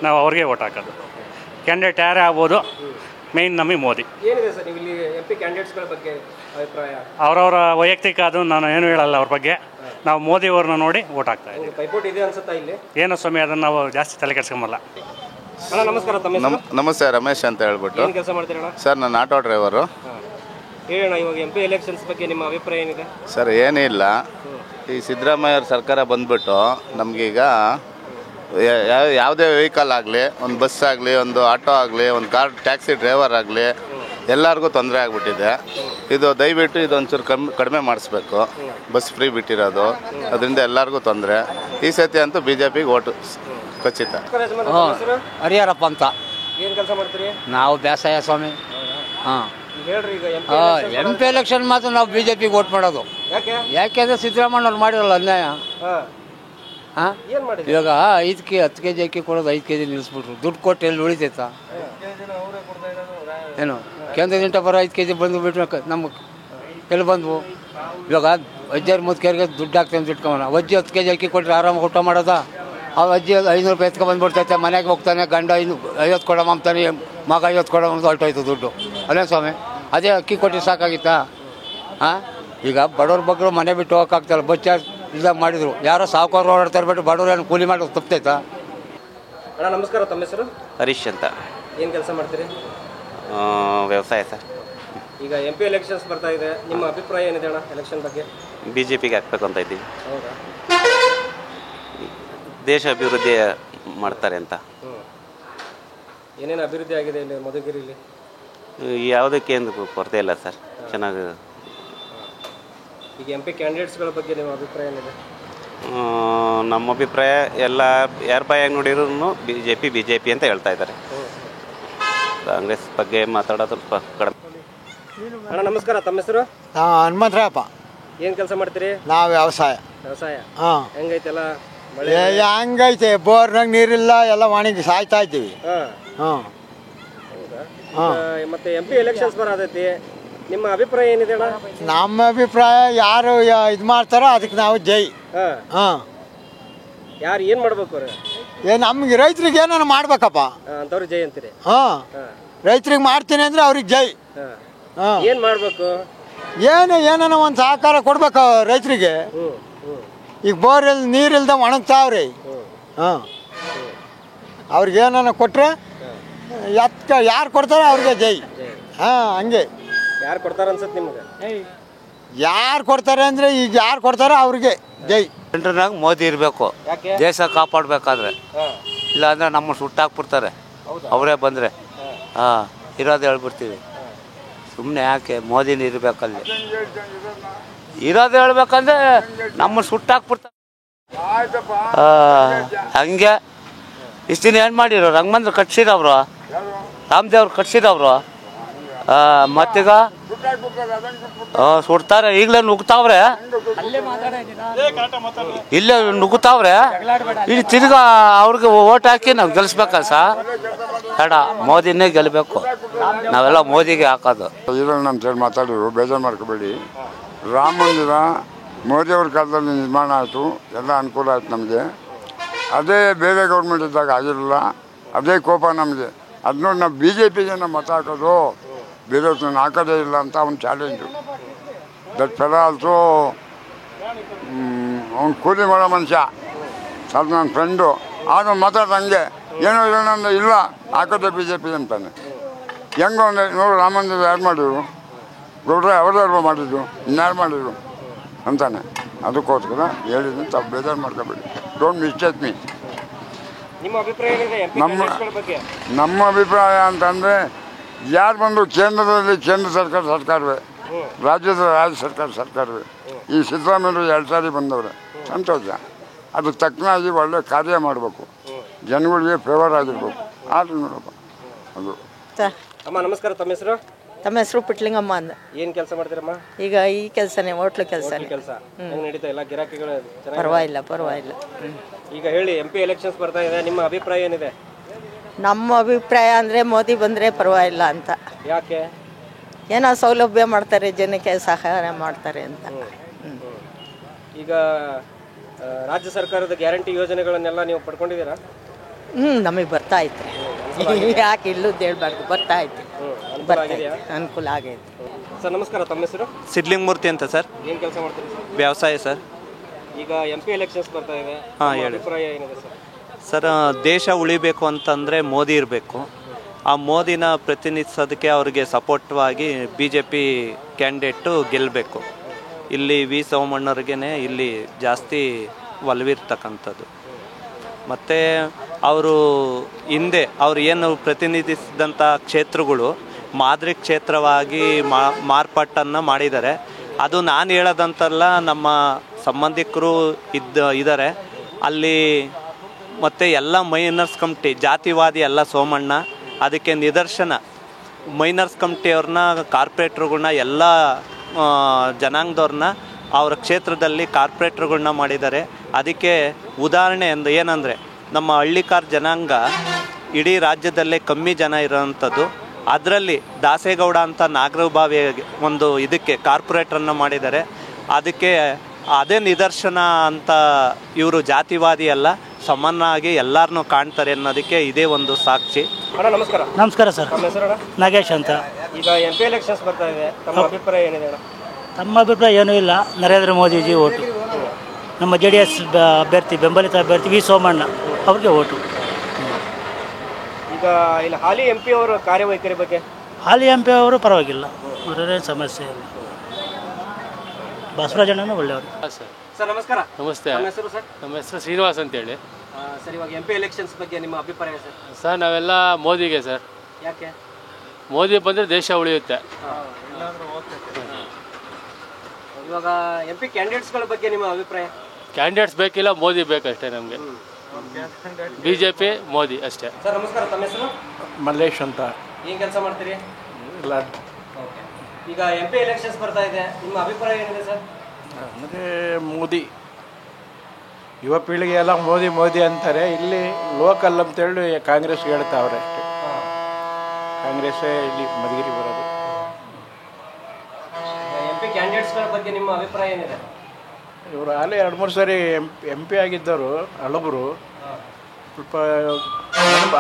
ನಾವು ಅವ್ರಿಗೆ ಓಟ್ ಹಾಕೋದು. ಕ್ಯಾಂಡಿಡೇಟ್ ಯಾರೇ ಆಗ್ಬೋದು, ಮೇಯ್ನ್ ನಮಗೆ ಮೋದಿ. ಏನಿದೆ ಸರ್ ನೀವು ಇಲ್ಲಿ MP ಕ್ಯಾಂಡಿಡೇಟ್ಸ್ಗಳ ಬಗ್ಗೆ ಅಭಿಪ್ರಾಯ? ಅವರವರ ವೈಯಕ್ತಿಕ ಅದು ನಾನು ಏನು ಹೇಳಲ್ಲ ಅವ್ರ ಬಗ್ಗೆ. ನಾವು ಮೋದಿಯವ್ರನ್ನ ನೋಡಿ ಓಟ್ ಹಾಕ್ತಾ ಇದ್ದೀವಿ. ಪೈಪೋಟಿ ಇದೆ ಅನ್ಸುತ್ತಾ ಇಲ್ಲಿ? ಏನೋ ಸಮಯ ಅದನ್ನು ನಾವು ಜಾಸ್ತಿ ತಲೆ ಕೆಡ್ಸ್ಕೊಂಬಲ್ಲ. ಅಣ್ಣ ನಮಸ್ಕಾರ. ನಮಸ್ತೆ, ರಮೇಶ್ ಅಂತ ಹೇಳ್ಬಿಟ್ಟು. ಏನು ಕೆಲಸ ಮಾಡ್ತೀರಣ್ಣ? ಸರ್ ನಾನು ಆಟೋ ಡ್ರೈವರು. ಹೇಳೋಣ, ಇವಾಗ MP ಎಲೆಕ್ಷನ್ಸ್ ಬಗ್ಗೆ ನಿಮ್ಮ ಅಭಿಪ್ರಾಯ ಏನಿದೆ? ಸರ್ ಏನಿಲ್ಲ, ಈ ಸಿದ್ದರಾಮಯ್ಯ ಸರ್ಕಾರ ಬಂದ್ಬಿಟ್ಟು ನಮಗೀಗ ಯಾವುದೇ ವೆಹಿಕಲ್ ಆಗಲಿ, ಒಂದು ಬಸ್ ಆಗಲಿ, ಒಂದು ಆಟೋ ಆಗಲಿ, ಒಂದು ಕಾರ್ ಟ್ಯಾಕ್ಸಿ ಡ್ರೈವರ್ ಆಗಲಿ, ಎಲ್ಲರಿಗೂ ತೊಂದರೆ ಆಗಿಬಿಟ್ಟಿದೆ. ಇದು ದಯವಿಟ್ಟು ಇದೊಂಚೂರು ಕಡಿಮೆ ಮಾಡಿಸ್ಬೇಕು. ಬಸ್ ಫ್ರೀ ಬಿಟ್ಟಿರೋದು, ಅದರಿಂದ ಎಲ್ಲರಿಗೂ ತೊಂದರೆ. ಈ ಸತಿ ಅಂತೂ BJPಗೆ ಓಟು ಖಚಿತ. ಹರಿಹರಪ್ಪ ಅಂತ. ಏನು ಕೆಲಸ ಮಾಡ್ತೀರಿ? ನಾವು ಬೇಸಾಯ ಸ್ವಾಮಿ. ಹಾಂ ಹೇಳ್ರಿ, ಈಗ MP ಎಲೆಕ್ಷನ್ ಮಾತ್ರ ನಾವು BJPಗೆ ಓಟ್ ಮಾಡೋದು. ಯಾಕೆಂದರೆ ಸಿದ್ದರಾಮಯ್ಯವ್ರು ಮಾಡಿರಲ್ಲ ಅನ್ಯಾಯ. ಹಾಂ, ಇವಾಗ 5 10 kg ಅಕ್ಕಿ ಕೊಡೋದು 5 kg ನಿಲ್ಲಿಸ್ಬಿಟ್ರು. ದುಡ್ಡು ಕೊಟ್ಟು ಎಲ್ಲಿ ಉಳಿತೈತಾ? ಏನು ಕೇಂದ್ರದಿಂದ ಬರೋ 5 kg ಬಂದುಬಿಟ್ರೆ ನಮಗೆ ಎಲ್ಲಿ ಬಂದವು? ಇವಾಗ ಅಜ್ಜಿಯವ್ರ ಮುದ್ಕೇರಿಗೆ ದುಡ್ಡು ಹಾಕ್ತಾನೆ ದುಡ್ಕೊಂಬ. ಅಜ್ಜಿ 10 kg ಅಕ್ಕಿ ಕೊಟ್ಟರೆ ಆರಾಮಾಗಿ ಊಟ ಮಾಡೋದಾ? ಆ ಅಜ್ಜಿ 500 ರೂಪಾಯಿ ಎತ್ಕೊಂಡ್ಬಂದ್ಬಿಡ್ತೈತೆ. ಮನೆಗೆ ಹೋಗ್ತಾನೆ, ಗಂಡ 50 ಕೊಡಮ್ಮ ಅಂತಾನೆ, ಮಗ 50 ಕೊಡಮ್ಮ ಅಂತ ಹೊರಟೋಯ್ತು ದುಡ್ಡು. ಅಲ್ಲೇ ಸ್ವಾಮಿ, ಅದೇ ಅಕ್ಕಿ ಕೊಟ್ಟು ಸಾಕಾಗಿತ್ತಾ? ಹಾಂ, ಈಗ ಬಡವ್ರ ಬಗ್ಗೆ ಮನೆ ಬಿಟ್ಟು ಹೋಗೋಕ್ಕಾಗ್ತಾಯಿಲ್ಲ. ಬಸ್ ಇದಾಗ ಮಾಡಿದ್ರು. ಯಾರೋ ಸಾವುಕಾರ ಓಡಾಡ್ತಾರೆ ಬಿಟ್ಟು ಬಡವ್ರು ಏನು ಕೂಲಿ ಮಾಡೋದು ತಪ್ತೈತಾ? ಅಣ್ಣ ನಮಸ್ಕಾರ. ತಮ್ಮ ಹೆಸರು? ಹರೀಶ್ ಅಂತ. ಏನು ಕೆಲಸ ಮಾಡ್ತೀರಿ? ವ್ಯವಸಾಯ ಸರ್. ಈಗ MP ಎಲೆಕ್ಷನ್ಸ್ ಬರ್ತಾ ಇದೆ, ನಿಮ್ಮ ಅಭಿಪ್ರಾಯ ಏನಿದೆ ಅಣ್ಣ ಎಲೆಕ್ಷನ್ ಬಗ್ಗೆ? BJPಗೆ ಹಾಕ್ಬೇಕು ಅಂತ ಇದ್ದೀವಿ. ಹೌದಾ? ದೇಶ ಅಭಿವೃದ್ಧಿ ಮಾಡ್ತಾರೆ ಅಂತ. ಏನೇನು ಅಭಿವೃದ್ಧಿ ಆಗಿದೆ ಇಲ್ಲಿ ಮಧುಗಿರಿಲಿ? ಯಾವುದಕ್ಕೆ ಏನು ಕೊರತೆ ಇಲ್ಲ ಸರ್, ಚೆನ್ನಾಗಿ. ಈಗ MP ಕ್ಯಾಂಡಿಡೇಟ್ಸ್ಗಳ ಬಗ್ಗೆ ನಿಮ್ಮ ಅಭಿಪ್ರಾಯ ಏನಿದೆ? ನಮ್ಮ ಅಭಿಪ್ರಾಯ ಎಲ್ಲ ಯಾರ ಬಾಯಾಗಿ ನೋಡಿದ್ರು BJP ಅಂತ ಹೇಳ್ತಾ ಇದ್ದಾರೆ. ಕಾಂಗ್ರೆಸ್ ಬಗ್ಗೆ ಮಾತಾಡೋದು ಕಡಿಮೆ. ಅಣ್ಣ ನಮಸ್ಕಾರ. ತಮ್ಮ ಹೆಸರು? ಹನುಮಂತರಾಯಪ್ಪ. ಏನು ಕೆಲಸ ಮಾಡ್ತೀರಿ? ನಾವು ವ್ಯವಸಾಯ. ಹಾಂ, ಹೆಂಗೈತೆಲ್ಲ ಮಳೆ? ಹಂಗೈತೆ, ಬೋರ್ನಾಗ ನೀರಿಲ್ಲ, ಎಲ್ಲ ಒಣಗಿ ಸಾಯ್ತಾ ಇದ್ದೀವಿ. ಹಾಂ, ಮತ್ತೆ MP ಎಲೆಕ್ಷನ್ಸ್ ಬರೋದೈತಿ, ನಿಮ್ಮ ಅಭಿಪ್ರಾಯ ಏನಿದೆ ಅಣ್ಣ? ನಮ್ಮ ಅಭಿಪ್ರಾಯ ಯಾರು ಇದು ಮಾಡ್ತಾರೋ ಅದಕ್ಕೆ ನಾವು ಜೈ. ಹಾಂ, ಯಾರು ಏನು ಮಾಡ್ಬೇಕು? ನಮ್ಗೆ ರೈತರಿಗೆ ಏನಾರು ಮಾಡ್ಬೇಕಪ್ಪ ಅಂತವ್ರಿಗೆ ಜೈ ಅಂತೀರಿ? ಹಾಂ, ರೈತರಿಗೆ ಮಾಡ್ತೀನಿ ಅಂದರೆ ಅವ್ರಿಗೆ ಜೈ. ಹಾಂ, ಏನು ಮಾಡಬೇಕು? ಏನಾನ ಒಂದು ಸಹಕಾರ ಕೊಡ್ಬೇಕು ರೈತರಿಗೆ. ಈಗ ಬೋರ್ ನೀರಿಲ್ದ ಒಣಗ್ತಾವ್ರಿ. ಹಾಂ, ಅವ್ರಿಗೆ ಏನಾನ ಕೊಟ್ಟರೆ ಯಾರು ಕೊಡ್ತಾರೆ ಅವ್ರಿಗೆ ಜೈ. ಹಾಂ ಹಂಗೆ ಯಾರು ಕೊಡ್ತಾರೆ ಅನ್ಸುತ್ತೆ ನಿಮ್ಗೆ? ಯಾರು ಕೊಡ್ತಾರೆ ಅಂದರೆ ಈಗ ಯಾರು ಕೊಡ್ತಾರೆ ಅವ್ರಿಗೆ ಜೈ. ಸೆಂಟ್ರ್ನಾಗ ಮೋದಿ ಇರಬೇಕು, ದೇಶ ಕಾಪಾಡಬೇಕಾದ್ರೆ. ಇಲ್ಲಾಂದರೆ ನಮ್ಮ ಸುಟ್ಟಾಕ್ಬಿಡ್ತಾರೆ ಅವರೇ ಬಂದರೆ. ಹಾಂ, ಇರೋದು ಹೇಳ್ಬಿಡ್ತೀವಿ. ಸುಮ್ಮನೆ ಯಾಕೆ ಮೋದಿನ ಇರಬೇಕಲ್ಲಿ, ಇರೋದು ಹೇಳ್ಬೇಕಂದ್ರೆ ನಮ್ಮ ಸುಟ್ಟಾಕ್ಬಿಡ್ತಾರೆ. ಹಂಗೆ ಇಷ್ಟು ದಿನ ಏನು ಮಾಡಿರೋ ರಂಗಮಂದಿರ ಕಟ್ಸಿರವ್ರು, ರಾಮದೇವ್ರು ಕಟ್ಸಿರವ್ರು. ಮತ್ತೀಗ ಸುಡ್ತಾರೆ, ಈಗಲೇ ನುಗ್ತಾವ್ರೆ, ಇಲ್ಲೇ ನುಗ್ತಾವ್ರೆ. ಈಗ ತಿರ್ಗಾ ಅವ್ರಿಗೆ ಓಟ್ ಹಾಕಿ ನಾವು ಗೆಲ್ಲಿಸ್ಬೇಕಲ್ಲ ಸರ್? ಬೇಡ, ಮೋದಿನೇ ಗೆಲ್ಲಬೇಕು. ನಾವೆಲ್ಲ ಮೋದಿಗೆ ಹಾಕೋದು. ಇದ್ರಲ್ಲಿ ನಮ್ಮ ಸೈಡ್ ಮಾತಾಡಿದ್ರು, ಬೇಜಾರು ಮಾಡ್ಕೋಬೇಡಿ. ರಾಮ ಮಂದಿರ ಮೋದಿಯವ್ರ ಕಾಲದಲ್ಲಿ ನಿರ್ಮಾಣ ಆಯಿತು, ಎಲ್ಲ ಅನುಕೂಲ ಆಯ್ತು ನಮಗೆ. ಅದೇ ಬೇರೆ ಗೌರ್ಮೆಂಟ್ ಇದ್ದಾಗ ಆಗಿರಲಿಲ್ಲ, ಅದೇ ಕೋಪ ನಮಗೆ. ಅದು ನೋಡಿ ನಾವು BJPಗೆ ನಾವು ಮತ ಹಾಕೋದು, ಬೇರೆಯವ್ರನ್ನ ಹಾಕೋದೇ ಇಲ್ಲ ಅಂತ ಅವ್ನು ಚಾಲೆಂಜು. ದಟ್ ಫೆಲ ಆಲ್ಸೋ ಅವ್ನು ಕೂಲಿ ಮಾಡೋ ಮನುಷ್ಯ, ಅದು ನನ್ನ ಫ್ರೆಂಡು. ಆಗ ಮಾತಾಡ್ದಂಗೆ ಏನೋ ಇಲ್ಲ ಇಲ್ಲ ಹಾಕೋದೇ BJP ಅಂತಾನೆ. ಹೆಂಗೋ ಅಂದರೆ ನೋಡು, ರಾಮ ಮಂದಿರ ಯಾರು ಮಾಡಿದ್ರು? ಗೌಡ್ರೆ ಅವ್ರದ್ದು ಮಾಡಿದ್ರು, ಇನ್ಯಾರು ಮಾಡಿದ್ರು ಅಂತಾನೆ. ಅದಕ್ಕೋಸ್ಕರ ಹೇಳಿದ್ದೀನಿ, ತಾವು ಬೇಜಾರು ಮಾಡ್ಕೋಬೇಡಿ. Don't mistake me. ನಿಮ್ಮ ಅಭಿಪ್ರಾಯ ಏನಿದೆ MP ಕ್ಯಾಂಡಿಡೇಟ್ಸ್ಗಳ ಬಗ್ಗೆ? ನಮ್ಮ ಅಭಿಪ್ರಾಯ ಅಂತಂದರೆ ಯಾರು ಬಂದು ಕೇಂದ್ರದಲ್ಲಿ ಕೇಂದ್ರ ಸರ್ಕಾರವೇ, ರಾಜ್ಯ ಸರ್ಕಾರವೇ. ಈ ಸಿದ್ದರಾಮಯ್ಯರು 2 ಸಾರಿ ಬಂದವ್ರೆ, ಸಂತೋಷ. ಅದಕ್ಕೆ ತಕ್ಕನಾಗಿ ಒಳ್ಳೆ ಕಾರ್ಯ ಮಾಡಬೇಕು, ಜನಗಳಿಗೆ ಫೇವರ್ ಆಗಿರ್ಬೇಕು. ಆದರೂ ನೋಡಪ್ಪ ಅದು. ಅಮ್ಮ ನಮಸ್ಕಾರ, ತಮ್ಮ ಹೆಸರು? ತಮ್ಮ ಹೆಸರು ಪುಟ್ಲಿಂಗಮ್ಮ ಅಂದ. ಏನು ಕೆಲಸ ಮಾಡ್ತೀರಮ್ಮ? ಈಗ ಈ ಕೆಲಸನೇ, ಹೋಟ್ಲು ಕೆಲಸ. ಹೆಂಗೆ ನಡೀತಾ ಇಲ್ಲ? ಗಿರಾಕಿಗಳು ಪರವಾಗಿಲ್ಲ. ಈಗ ಹೇಳಿ, MP ಎಲೆಕ್ಷನ್ಸ್ ಬರ್ತಾ ಇದೆ, ನಿಮ್ಮ ಅಭಿಪ್ರಾಯ ಏನಿದೆ? ನಮ್ಮ ಅಭಿಪ್ರಾಯ ಅಂದರೆ ಮೋದಿ ಬಂದರೆ ಪರವಾಗಿಲ್ಲ ಅಂತ. ಯಾಕೆ? ಏನೋ ಸೌಲಭ್ಯ ಮಾಡ್ತಾರೆ, ಜನಕ್ಕೆ ಸಹಾಯ ಮಾಡ್ತಾರೆ ಅಂತ. ಈಗ ರಾಜ್ಯ ಸರ್ಕಾರದ ಗ್ಯಾರಂಟಿ ಯೋಜನೆಗಳನ್ನೆಲ್ಲ ನೀವು ಪಡ್ಕೊಂಡಿದ್ದೀರಾ? ನಮಗೆ ಬರ್ತಾ ಐತ್ರಿ. ಯಾಕೆ ಇಲ್ಲದ್ದು ಹೇಳ್ಬಾರ್ದು, ಬರ್ತಾ ಐತಿ, ಅನುಕೂಲ ಆಗೈತೆ. ಸರ್ ನಮಸ್ಕಾರ, ತಮ್ಮ ಹೆಸರು? ಸಿದ್ಲಿಂಗಮೂರ್ತಿ ಅಂತ ಸರ್. ಏನು ಕೆಲಸ ಮಾಡ್ತೀರಿ ಸರ್? ವ್ಯವಸಾಯ ಸರ್. ಈಗ MP ಎಲೆಕ್ಷನ್ಸ್ ಬರ್ತಾ ಇದೆ, ಹೇಳಿ ಅಭಿಪ್ರಾಯ ಏನಿದೆ ಸರ್? ಸರ್, ದೇಶ ಉಳಿಬೇಕು ಅಂತಂದರೆ ಮೋದಿ ಇರಬೇಕು. ಆ ಮೋದಿನ ಪ್ರತಿನಿಧಿಸೋದಕ್ಕೆ ಅವ್ರಿಗೆ ಸಪೋರ್ಟ್ವಾಗಿ BJP ಕ್ಯಾಂಡಿಡೇಟು ಗೆಲ್ಲಬೇಕು. ಇಲ್ಲಿ ವಿ ಸೋಮಣ್ಣವ್ರಿಗೇ ಇಲ್ಲಿ ಜಾಸ್ತಿ ಒಲವಿರ್ತಕ್ಕಂಥದ್ದು. ಮತ್ತು ಅವರು ಹಿಂದೆ ಅವ್ರು ಏನು ಪ್ರತಿನಿಧಿಸಿದಂಥ ಕ್ಷೇತ್ರಗಳು ಮಾದರಿ ಕ್ಷೇತ್ರವಾಗಿ ಮಾರ್ಪಾಟನ್ನು ಮಾಡಿದ್ದಾರೆ. ಅದು ನಾನು ಹೇಳೋದಂತಲ್ಲ, ನಮ್ಮ ಸಂಬಂಧಿಕರು ಇದ್ದಾರೆ ಅಲ್ಲಿ. ಮತ್ತು ಎಲ್ಲ ಮೈನರ್ಸ್ ಕಮಿಟಿ ಜಾತಿವಾದಿ ಎಲ್ಲ ಸೋಮಣ್ಣ, ಅದಕ್ಕೆ ನಿದರ್ಶನ ಮೈನರ್ಸ್ ಕಮಿಟಿಯವ್ರನ್ನ, ಕಾರ್ಪೊರೇಟ್ರುಗಳ್ನ, ಎಲ್ಲ ಜನಾಂಗದವ್ರನ್ನ ಅವರ ಕ್ಷೇತ್ರದಲ್ಲಿ ಕಾರ್ಪೊರೇಟ್ರುಗಳ್ನ ಮಾಡಿದ್ದಾರೆ. ಅದಕ್ಕೆ ಉದಾಹರಣೆ ಏನಂದರೆ, ನಮ್ಮ ಹಳ್ಳಿಕಾರ್ ಜನಾಂಗ ಇಡೀ ರಾಜ್ಯದಲ್ಲೇ ಕಮ್ಮಿ ಜನ ಇರೋವಂಥದ್ದು. ಅದರಲ್ಲಿ ದಾಸೇಗೌಡ ಅಂತ ನಾಗರಬಾವಿ ಒಂದು ಇದಕ್ಕೆ ಕಾರ್ಪೊರೇಟ್ರನ್ನು ಮಾಡಿದ್ದಾರೆ. ಅದಕ್ಕೆ ಅದೇ ನಿದರ್ಶನ ಅಂತ. ಇವರು ಜಾತಿವಾದಿ ಅಲ್ಲ, ಸಮನಾಗಿ ಎಲ್ಲರನ್ನೂ ಕಾಣ್ತಾರೆ ಅನ್ನೋದಕ್ಕೆ ಇದೇ ಒಂದು ಸಾಕ್ಷಿ. ಅಣ್ಣ ನಮಸ್ಕಾರ. ನಮಸ್ಕಾರ ಸರ್. ನಮ್ಮ ಹೆಸರು? ನಾಗೇಶ್ ಅಂತ. ಈಗ MP ಎಲೆಕ್ಷನ್ಸ್ ಬರ್ತಾ ಇದೆ, ತಮ್ಮ ಅಭಿಪ್ರಾಯ ಏನಿದೆ ಅಣ್ಣ? ನಮ್ಮ ಅಭಿಪ್ರಾಯ ಏನೂ ಇಲ್ಲ, ನರೇಂದ್ರ ಮೋದಿಜಿ ಓಟು. ನಮ್ಮ JDS ಅಭ್ಯರ್ಥಿ, ಬೆಂಬಲಿತ ಅಭ್ಯರ್ಥಿ ವಿ ಸೋಮಣ್ಣ ಅವ್ರಿಗೆ ಓಟು. ಈಗ ಇಲ್ಲಿ ಹಾಲಿ MP ಅವರ ಕಾರ್ಯವೈಖರಿ ಬಗ್ಗೆ? ಹಾಲಿ MP ಅವರು ಪರವಾಗಿಲ್ಲ, ಅವರೇನು ಸಮಸ್ಯೆ ಇಲ್ಲ. ಬಸವರಾಜಣ್ಣನೂ ಒಳ್ಳೆಯವರು. ಸರ್ ನಮಸ್ಕಾರ. ನಮಸ್ತೆ. ನಮ್ಮ ಹೆಸರು ಸರ್? ನಮ್ಮ ಹೆಸರು ಶ್ರೀನಿವಾಸ್ ಅಂತೇಳಿ. ಸರ್, ಇವಾಗ MP ಎಲೆಕ್ಷನ್ಸ್ ಬಗ್ಗೆ ನಿಮ್ಮ ಅಭಿಪ್ರಾಯ ಸರ್? ಸರ್, ನಾವೆಲ್ಲ ಮೋದಿಗೆ ಸರ್. ಯಾಕೆ? ಮೋದಿ ಬಂದರೆ ದೇಶ ಉಳಿಯುತ್ತೆ. ಇವಾಗ MP ಕ್ಯಾಂಡಿಡೇಟ್ಸ್ಗಳ ಬಗ್ಗೆ ನಿಮ್ಮ ಅಭಿಪ್ರಾಯ? ಕ್ಯಾಂಡಿಡೇಟ್ಸ್ ಬೇಕಿಲ್ಲ, ಮೋದಿ ಬೇಕಷ್ಟೇ ನಮಗೆ. BJP ಮೋದಿ ಅಷ್ಟೇ. ಸರ್ ನಮಸ್ಕಾರ, ತಮ್ಮ ಹೆಸರು? ಮಲ್ಲೇಶ್ ಅಂತ. ಏನು ಕೆಲಸ ಮಾಡ್ತೀರಿ? ಇಲ್ಲ. ಈಗ MP ಎಲೆಕ್ಷನ್ಸ್ ಬರ್ತಾ ಇದೆ, ನಿಮ್ಮ ಅಭಿಪ್ರಾಯ ಏನಿದೆ ಸರ್? ಅಂದರೆ ಮೋದಿ, ಯುವ ಪೀಳಿಗೆ ಎಲ್ಲ ಮೋದಿ ಮೋದಿ ಅಂತಾರೆ. ಇಲ್ಲಿ ಲೋಕಲ್ ಅಂತೇಳಿ ಕಾಂಗ್ರೆಸ್ಗೆ ಹೇಳ್ತಾವ್ರೆ ಅಷ್ಟೇ. ಕಾಂಗ್ರೆಸ್ಸೇ ಇಲ್ಲಿ ಮಧುಗಿರಿ ಬರೋದು. MP ಕ್ಯಾಂಡಿಡೇಟ್ಸ್ಗಳ ಬಗ್ಗೆ ನಿಮ್ಮ ಅಭಿಪ್ರಾಯ ಏನಿದೆ? ಇವರು ಅಲ್ಲೇ 2-3 ಸಾರಿ MP ಆಗಿದ್ದವರು ಹಳಬರು, ಸ್ವಲ್ಪ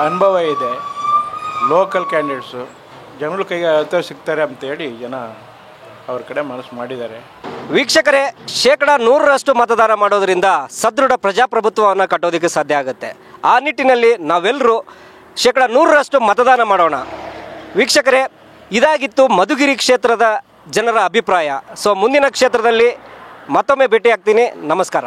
ಅನುಭವ ಇದೆ. ಲೋಕಲ್ ಕ್ಯಾಂಡಿಡೇಟ್ಸು ಜನಗಳ ಕೈಗೆ ಹತ್ತಿರ ಸಿಗ್ತಾರೆ ಅಂತೇಳಿ ಜನ ಅವ್ರ ಕಡೆ ಮನಸ್ಸು ಮಾಡಿದ್ದಾರೆ. ವೀಕ್ಷಕರೇ, 100% ಮತದಾನ ಮಾಡೋದ್ರಿಂದ ಸದೃಢ ಪ್ರಜಾಪ್ರಭುತ್ವವನ್ನು ಕಟ್ಟೋದಕ್ಕೆ ಸಾಧ್ಯ ಆಗುತ್ತೆ. ಆ ನಿಟ್ಟಿನಲ್ಲಿ ನಾವೆಲ್ಲರೂ 100% ಮತದಾನ ಮಾಡೋಣ. ವೀಕ್ಷಕರೇ, ಇದಾಗಿತ್ತು ಮಧುಗಿರಿ ಕ್ಷೇತ್ರದ ಜನರ ಅಭಿಪ್ರಾಯ. ಸೊ ಮುಂದಿನ ಕ್ಷೇತ್ರದಲ್ಲಿ ಮತ್ತೊಮ್ಮೆ ಭೇಟಿ ಆಗ್ತೀನಿ. ನಮಸ್ಕಾರ.